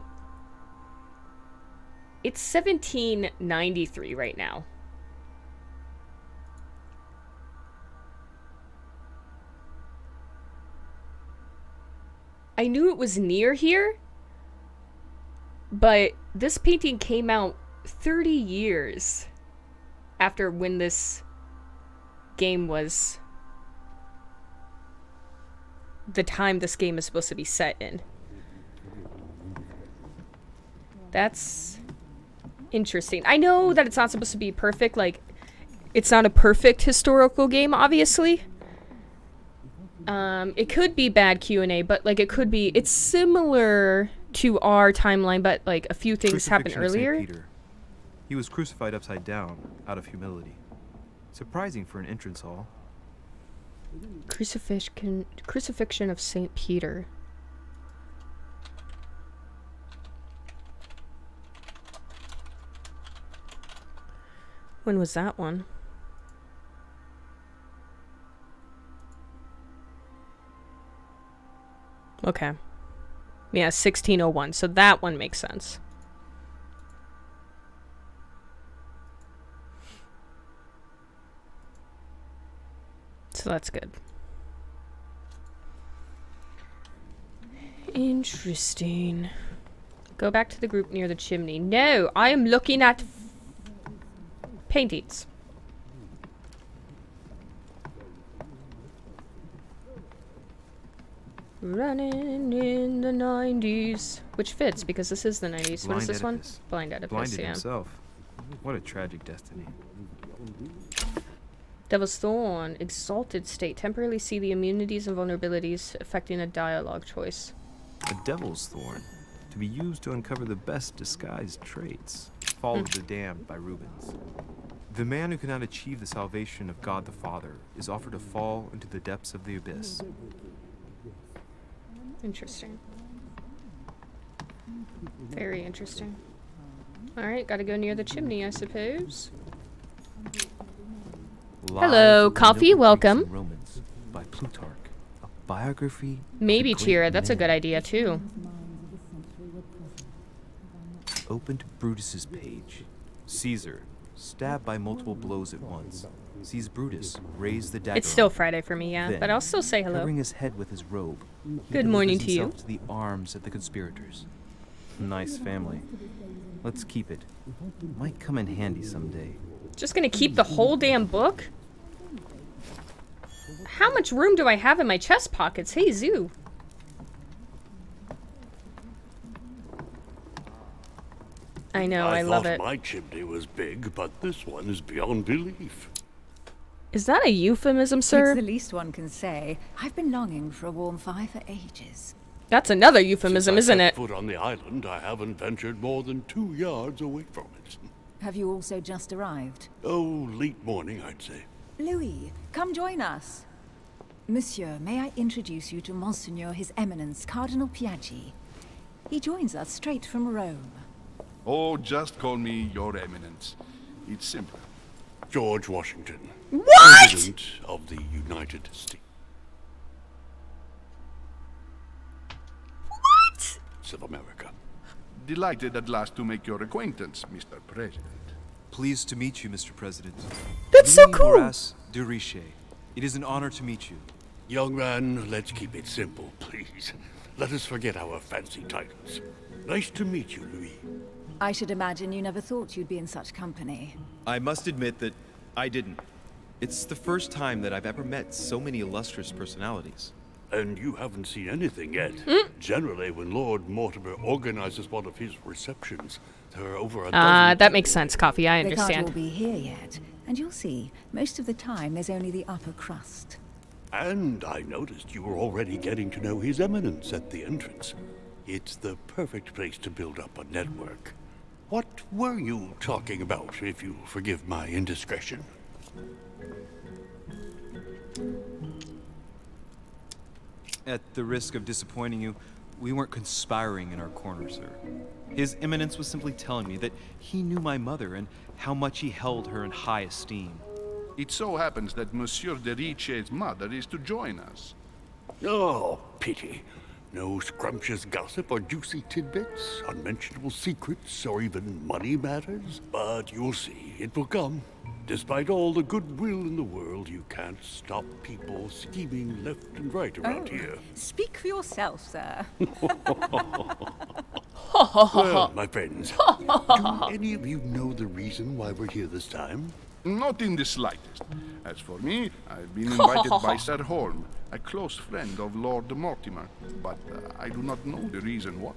It's 1793 right now. I knew it was near here, but this painting came out 30 years after when this game was, the time this game is supposed to be set in. That's interesting. I know that it's not supposed to be perfect, like, it's not a perfect historical game, obviously. It could be bad Q&A, but, like, it could be, it's similar to our timeline, but, like, a few things happened Crucifixion of Saint earlier. Peter. He was crucified upside down, out of humility. Surprising for an entrance hall. Crucifixion of Saint Peter. When was that one? Okay. Yeah, 1601. So that one makes sense. So that's good. Interesting. Go back to the group near the chimney. No, I am looking at paintings. Running in the 90s. Which fits, because this is the 90s. What is this one? Blind Oedipus, Blinded yeah. himself. What a tragic destiny. Devil's Thorn. Exalted state. Temporarily see the immunities and vulnerabilities affecting a dialogue choice. A devil's thorn, to be used to uncover the best disguised traits. Fall of the Damned by Rubens. The man who cannot achieve the salvation of God the Father is offered to fall into the depths of the abyss. Interesting. Very interesting. Alright, gotta go near the chimney, I suppose. Hello, coffee, welcome. Romans by Plutarch. A biography. Maybe of a great Tira, that's a man. good idea too. Open to Brutus's page. Caesar, stabbed by multiple blows at once, sees Brutus raise the dagger. It's still Friday for me, yeah, Then, but I'll still say hello. Covering his head with his robe, he Good morning delivers to you. himself to the arms of the conspirators. Nice family. Let's keep it. Might come in handy someday. Just gonna keep the whole damn book? How much room do I have in my chest pockets? Hey, Zoo. I know, I love it. My chimney was big, but this one is beyond belief. Is that a euphemism, sir? It's the least one can say. I've been longing for a warm fire for ages. That's another euphemism, Since isn't I it? set foot on the island, I haven't ventured more than 2 yards away from it. Have you also just arrived? Oh, late morning, I'd say. Louis, come join us. Monsieur, may I introduce you to Monseigneur His Eminence, Cardinal Piaggi. He joins us straight from Rome. Oh, just call me Your Eminence. It's simple. George Washington. What? President of the United States What? of America. Delighted at last to make your acquaintance, Mr. President. Pleased to meet you, Mr. President. That's so Louis cool. Horace de Richet. It is an honor to meet you. Young man, let's keep it simple, please. Let us forget our fancy titles. Nice to meet you, Louis. I should imagine you never thought you'd be in such company. I must admit that I didn't. It's the first time that I've ever met so many illustrious personalities. And you haven't seen anything yet. Generally, when Lord Mortimer organizes one of his receptions, there are over a dozen... That makes sense, Coffee. I They can't all understand. be here yet. And you'll see, most of the time there's only the upper crust. And I noticed you were already getting to know His Eminence at the entrance. It's the perfect place to build up a network. What were you talking about, if you forgive my indiscretion? At the risk of disappointing you, we weren't conspiring in our corner, sir. His Eminence was simply telling me that he knew my mother and how much he held her in high esteem. It so happens that Monsieur de Richet's mother is to join us. Oh, pity. No scrumptious gossip or juicy tidbits, unmentionable secrets, or even money matters. But you'll see, it will come. Despite all the goodwill in the world, you can't stop people scheming left and right around here. Speak for yourself, sir. Well, my friends, do any of you know the reason why we're here this time? Not in the slightest. As for me, I've been invited by Sir Holm, a close friend of Lord Mortimer, but I do not know the reason why.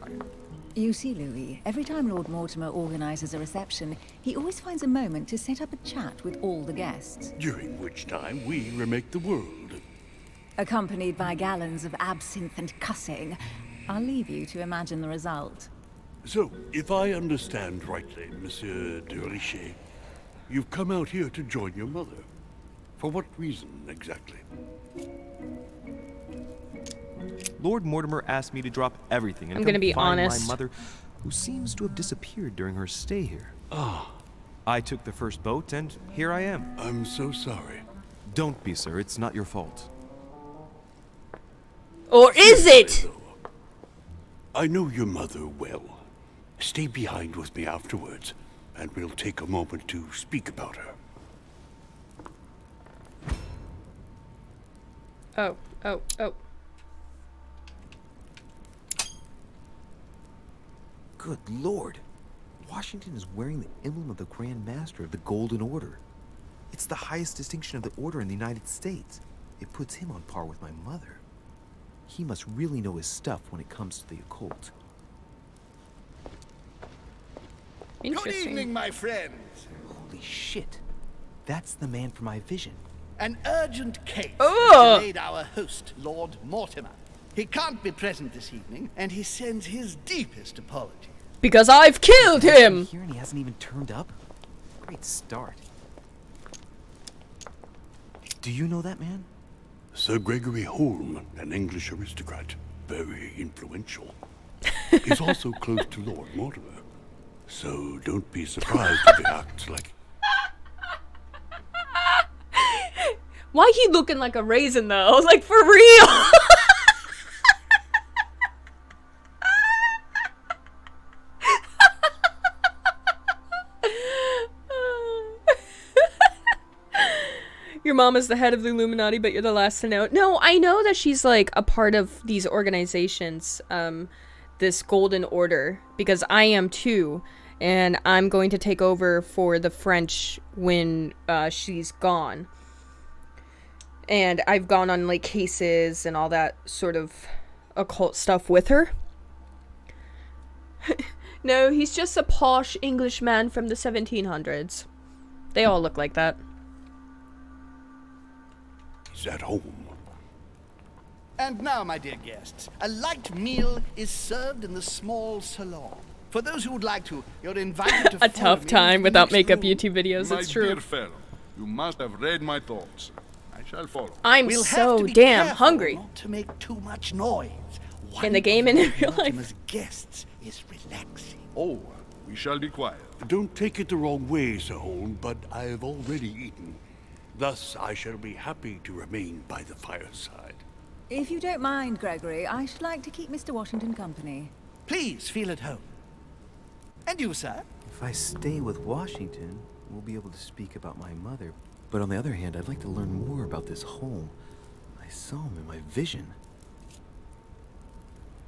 You see, Louis, every time Lord Mortimer organizes a reception, he always finds a moment to set up a chat with all the guests. During which time we remake the world. Accompanied by gallons of absinthe and cussing. I'll leave you to imagine the result. So, if I understand rightly, Monsieur de Richet, you've come out here to join your mother. For what reason, exactly? Lord Mortimer asked me to drop everything and I'm come gonna be find honest. my mother, who seems to have disappeared during her stay here. Ah, I took the first boat, and here I am. I'm so sorry. Don't be, sir. It's not your fault. Or is it? I know your mother well. Stay behind with me afterwards, and we'll take a moment to speak about her. Oh. Good lord. Washington is wearing the emblem of the Grand Master of the Golden Order. It's the highest distinction of the order in the United States. It puts him on par with my mother. He must really know his stuff when it comes to the occult. Good Interesting. evening, my friends. Holy shit. That's the man for my vision. An urgent case Oh. delayed our host, Lord Mortimer. He can't be present this evening, and he sends his deepest apologies. Because I've killed him! Here and he hasn't even turned up? Great start. Do you know that man? Sir Gregory Holm, an English aristocrat, very influential. He's also close to Lord Mortimer, so don't be surprised if he acts like... Why he looking like a raisin though? Like for real? Your mom is the head of the Illuminati, but you're the last to know. No, I know that she's like a part of these organizations, this Golden Order, because I am too, and I'm going to take over for the French when she's gone. And I've gone on like cases and all that sort of occult stuff with her. No, he's just a posh Englishman from the 1700s. They all look like that. He's at home. And now, my dear guests, a light meal is served in the small salon. For those who would like to, you're invited to A follow tough me time into the without next makeup room. YouTube videos, My it's true. dear fellow, you must have read my thoughts. I shall follow. I'm We'll have so to be damn careful hungry. not to make too much noise. In the game and in real life. Mortimer's guests is relaxing. Oh, we shall be quiet. Don't take it the wrong way, Sir Holm, but I have already eaten. Thus, I shall be happy to remain by the fireside. If you don't mind, Gregory, I should like to keep Mr. Washington company. Please feel at home. And you, sir? If I stay with Washington, we'll be able to speak about my mother. But on the other hand, I'd like to learn more about this home. I saw him in my vision.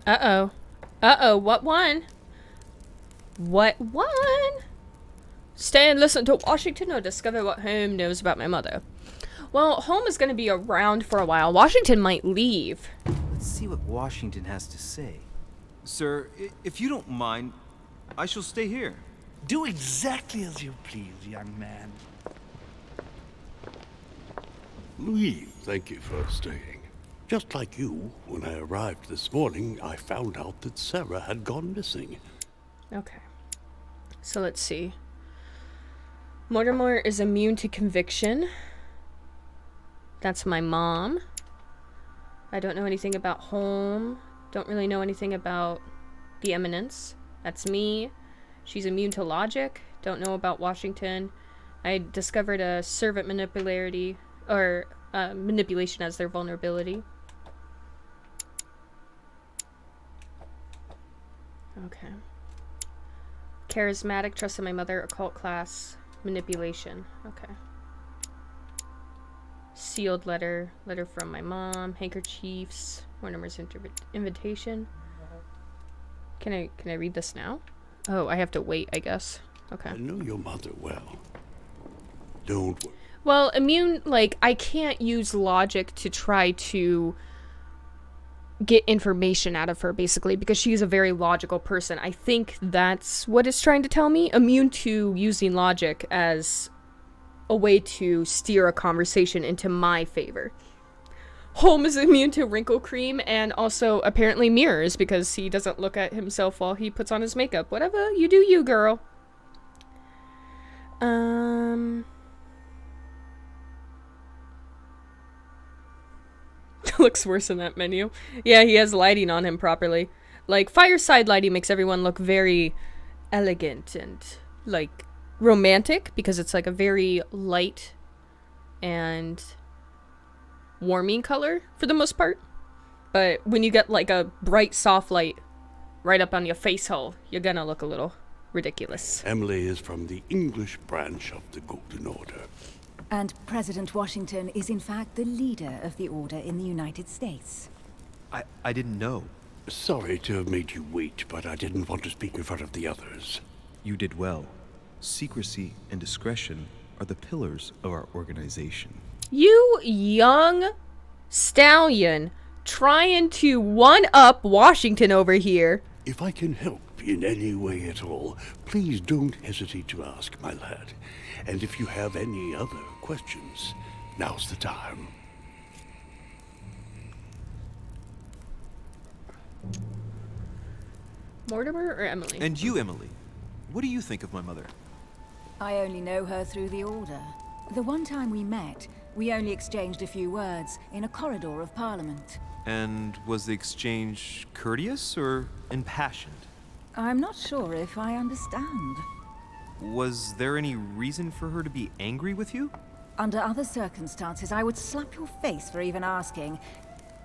Uh-oh. Uh-oh, what one? What one? Stay and listen to Washington or discover what Holmes knows about my mother. Well, Holmes is going to be around for a while. Washington might leave. Let's see what Washington has to say. Sir, if you don't mind, I shall stay here. Do exactly as you please, young man. Louis, thank you for staying. Just like you, when I arrived this morning, I found out that Sarah had gone missing. Okay. So let's see. Mortimer is immune to conviction. That's my mom. I don't know anything about Holmes. Don't really know anything about the Eminence. That's me. She's immune to logic. Don't know about Washington. I discovered a servant manipulation as their vulnerability. Okay. Charismatic, trusted my mother, occult class, manipulation. Okay. Sealed letter, letter from my mom, handkerchiefs, Mortimer's invitation. Can I read this now? Oh, I have to wait, I guess. Okay. I know your mother well. Don't worry. Well, immune, like, I can't use logic to try to get information out of her, basically, because she's a very logical person. I think that's what it's trying to tell me. Immune to using logic as a way to steer a conversation into my favor. Holmes is immune to wrinkle cream and also apparently mirrors because he doesn't look at himself while he puts on his makeup. Whatever, you do you, girl. Looks worse in that menu. Yeah, he has lighting on him properly. Like, fireside lighting makes everyone look very elegant and, like, romantic because it's, like, a very light and warming color for the most part. But when you get, like, a bright, soft light right up on your face hole, you're gonna look a little ridiculous. Emily is from the English branch of the Golden Order. And President Washington is in fact the leader of the order in the United States. I didn't know. Sorry to have made you wait, but I didn't want to speak in front of the others. You did well. Secrecy and discretion are the pillars of our organization. You young stallion trying to one-up Washington over here. If I can help in any way at all, please don't hesitate to ask, my lad. And if you have any other questions, now's the time. Mortimer or Emily? And you, Emily, what do you think of my mother? I only know her through the Order. The one time we met, we only exchanged a few words in a corridor of Parliament. And was the exchange courteous or impassioned? I'm not sure if I understand. Was there any reason for her to be angry with you? Under other circumstances, I would slap your face for even asking,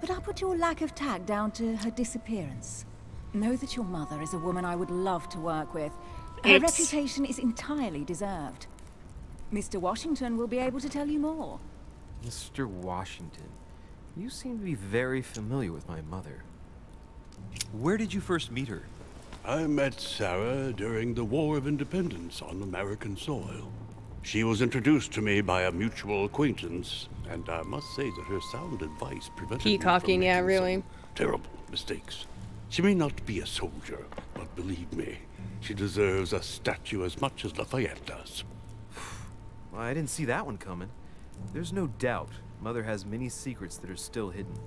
but I'll put your lack of tact down to her disappearance. Know that your mother is a woman I would love to work with. Her reputation is entirely deserved. Mr. Washington will be able to tell you more. Mr. Washington, you seem to be very familiar with my mother. Where did you first meet her? I met Sarah during the War of Independence on American soil. She was introduced to me by a mutual acquaintance, and I must say that her sound advice prevented me from Peacocking, yeah, making really. some terrible mistakes. She may not be a soldier, but believe me, she deserves a statue as much as Lafayette does. Well, I didn't see that one coming. There's no doubt Mother has many secrets that are still hidden.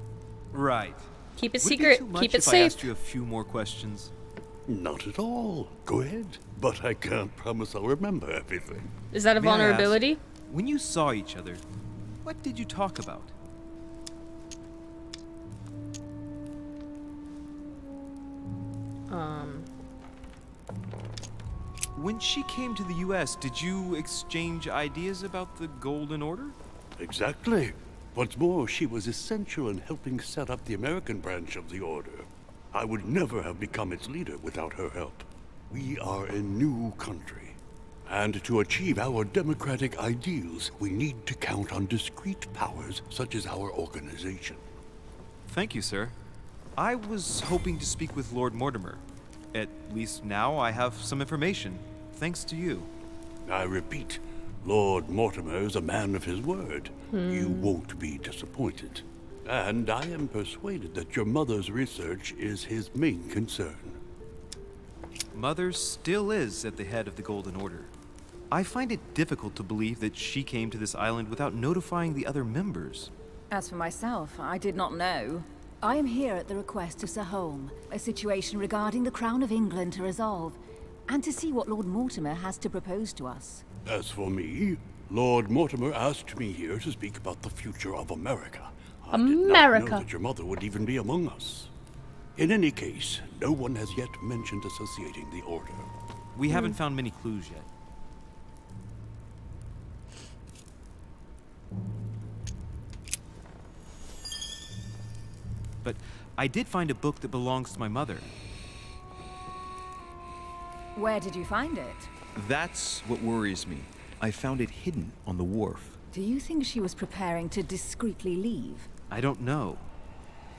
Right. Keep it Would it be secret. too much Keep it if I safe. asked you a few more questions? Not at all. Go ahead. But I can't promise I'll remember everything. Is that a May I ask, vulnerability? when you saw each other, what did you talk about? When she came to the U.S., did you exchange ideas about the Golden Order? Exactly. What's more, she was essential in helping set up the American branch of the Order. I would never have become its leader without her help. We are a new country. And to achieve our democratic ideals, we need to count on discrete powers such as our organization. Thank you, sir. I was hoping to speak with Lord Mortimer. At least now I have some information, thanks to you. I repeat, Lord Mortimer is a man of his word. You won't be disappointed. And I am persuaded that your mother's research is his main concern. Mother still is at the head of the Golden Order. I find it difficult to believe that she came to this island without notifying the other members. As for myself, I did not know. I am here at the request of Sir Holm, a situation regarding the Crown of England to resolve, and to see what Lord Mortimer has to propose to us. As for me, Lord Mortimer asked me here to speak about the future of America. I did not know that your mother would even be among us. In any case, no one has yet mentioned associating the Order. We haven't found many clues yet. But I did find a book that belongs to my mother. Where did you find it? That's what worries me. I found it hidden on the wharf. Do you think she was preparing to discreetly leave? I don't know.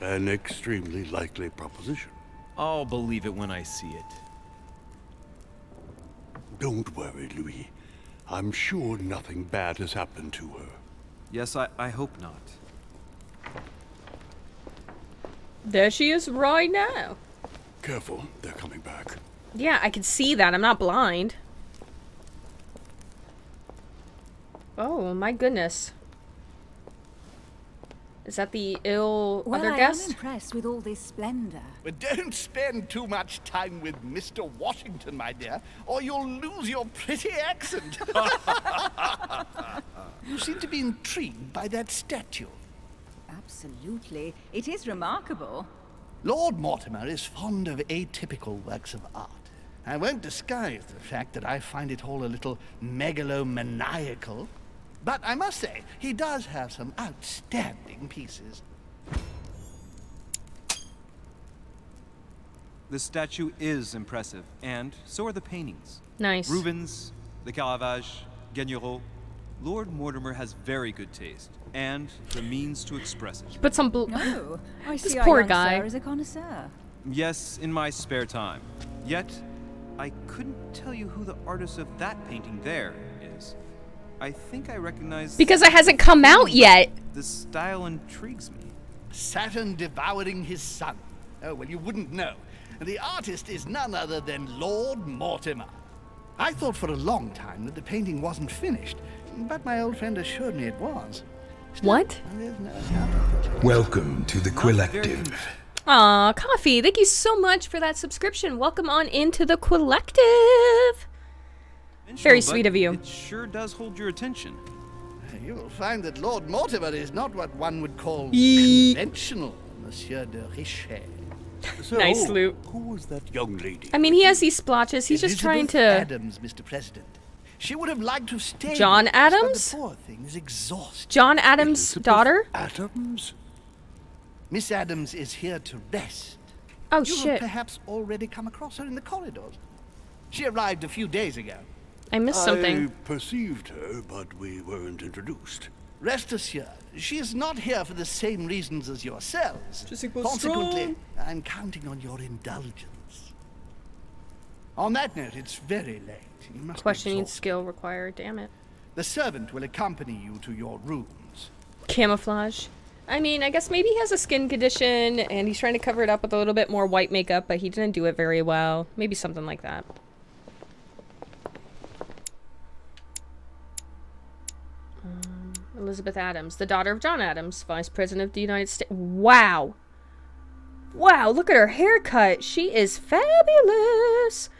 An extremely likely proposition. I'll believe it when I see it. Don't worry, Louis. I'm sure nothing bad has happened to her. Yes, I hope not. There she is right now. Careful, they're coming back. Yeah, I can see that. I'm not blind. Oh, my goodness. Is that the ill Well, other I guest? am impressed with all this splendor. But don't spend too much time with Mr. Washington, my dear, or you'll lose your pretty accent. You seem to be intrigued by that statue. Absolutely. It is remarkable. Lord Mortimer is fond of atypical works of art. I won't disguise the fact that I find it all a little megalomaniacal. But I must say, he does have some outstanding pieces. The statue is impressive, and so are the paintings. Nice. Rubens, the Caravage, Guignero. Lord Mortimer has very good taste, and the means to express it. Put some No, I This see poor our young guy. sir is a connoisseur. Yes, in my spare time. Yet, I couldn't tell you who the artist of that painting there is. I think I recognize... Because it hasn't come out yet. The style intrigues me. Saturn devouring his son. Oh, well, you wouldn't know. The artist is none other than Lord Mortimer. I thought for a long time that the painting wasn't finished, but my old friend assured me it was. Still, What? there's no doubt. Welcome to the Quillective. Aw, Coffee, thank you so much for that subscription. Welcome on into the Quillective. Very sweet of you. It sure does hold your attention. You will find that Lord Mortimer is not what one would call Yeet. conventional, Monsieur de Richet. So, Nice loot. Who was that young lady? I mean, he has these splotches. He's just trying Elizabeth to... Adams, Mr. President. She would have liked to have stayed. John with us, but Adams? the poor thing is exhausted. John Adams' Elizabeth daughter? Adams? Miss Adams is here to rest. Oh, You have shit. perhaps already come across her in the corridors. She arrived a few days ago. I missed something. I perceived her, but we weren't introduced. Rest assured, she is not here for the same reasons as yourselves. JessyQuil Consequently, I'm counting on your indulgence. On that note, it's very late. You must be Questioning exhausted. skill required. Damn it. The servant will accompany you to your rooms. Camouflage. I mean, I guess maybe he has a skin condition and he's trying to cover it up with a little bit more white makeup, but he didn't do it very well. Maybe something like that. Elizabeth Adams, the daughter of John Adams, Vice President of the United States. Wow. Wow, look at her haircut. She is fabulous.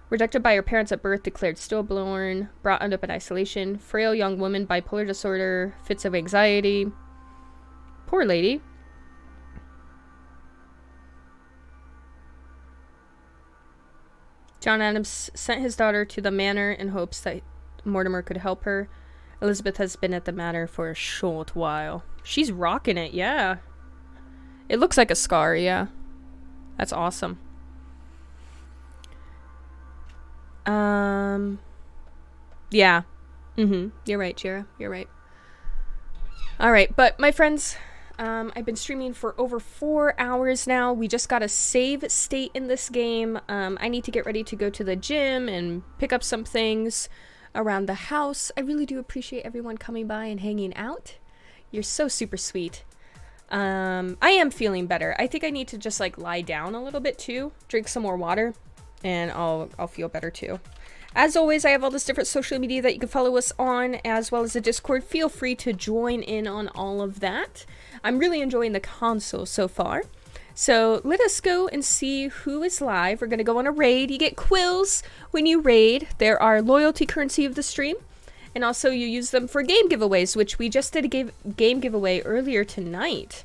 Rejected by her parents at birth, declared stillborn, brought up in isolation, frail young woman, bipolar disorder, fits of anxiety. Poor lady. John Adams sent his daughter to the manor in hopes that Mortimer could help her. Elizabeth has been at the manor for a short while. She's rocking it, yeah. It looks like a scar, yeah. That's awesome. Yeah. You're right, Jira. You're right. Alright, but my friends, I've been streaming for over 4 hours now. We just got a save state in this game. I need to get ready to go to the gym and pick up some things around the house. I really do appreciate everyone coming by and hanging out. You're so super sweet. I am feeling better. I think I need to just like lie down a little bit too, drink some more water, and I'll feel better too. As always, I have all this different social media that you can follow us on, as well as the Discord. Feel free to join in on all of that. I'm really enjoying the console so far. So let us go and see who is live. We're going to go on a raid. You get quills when you raid. There are loyalty currency of the stream. And also you use them for game giveaways, which we just did a game giveaway earlier tonight.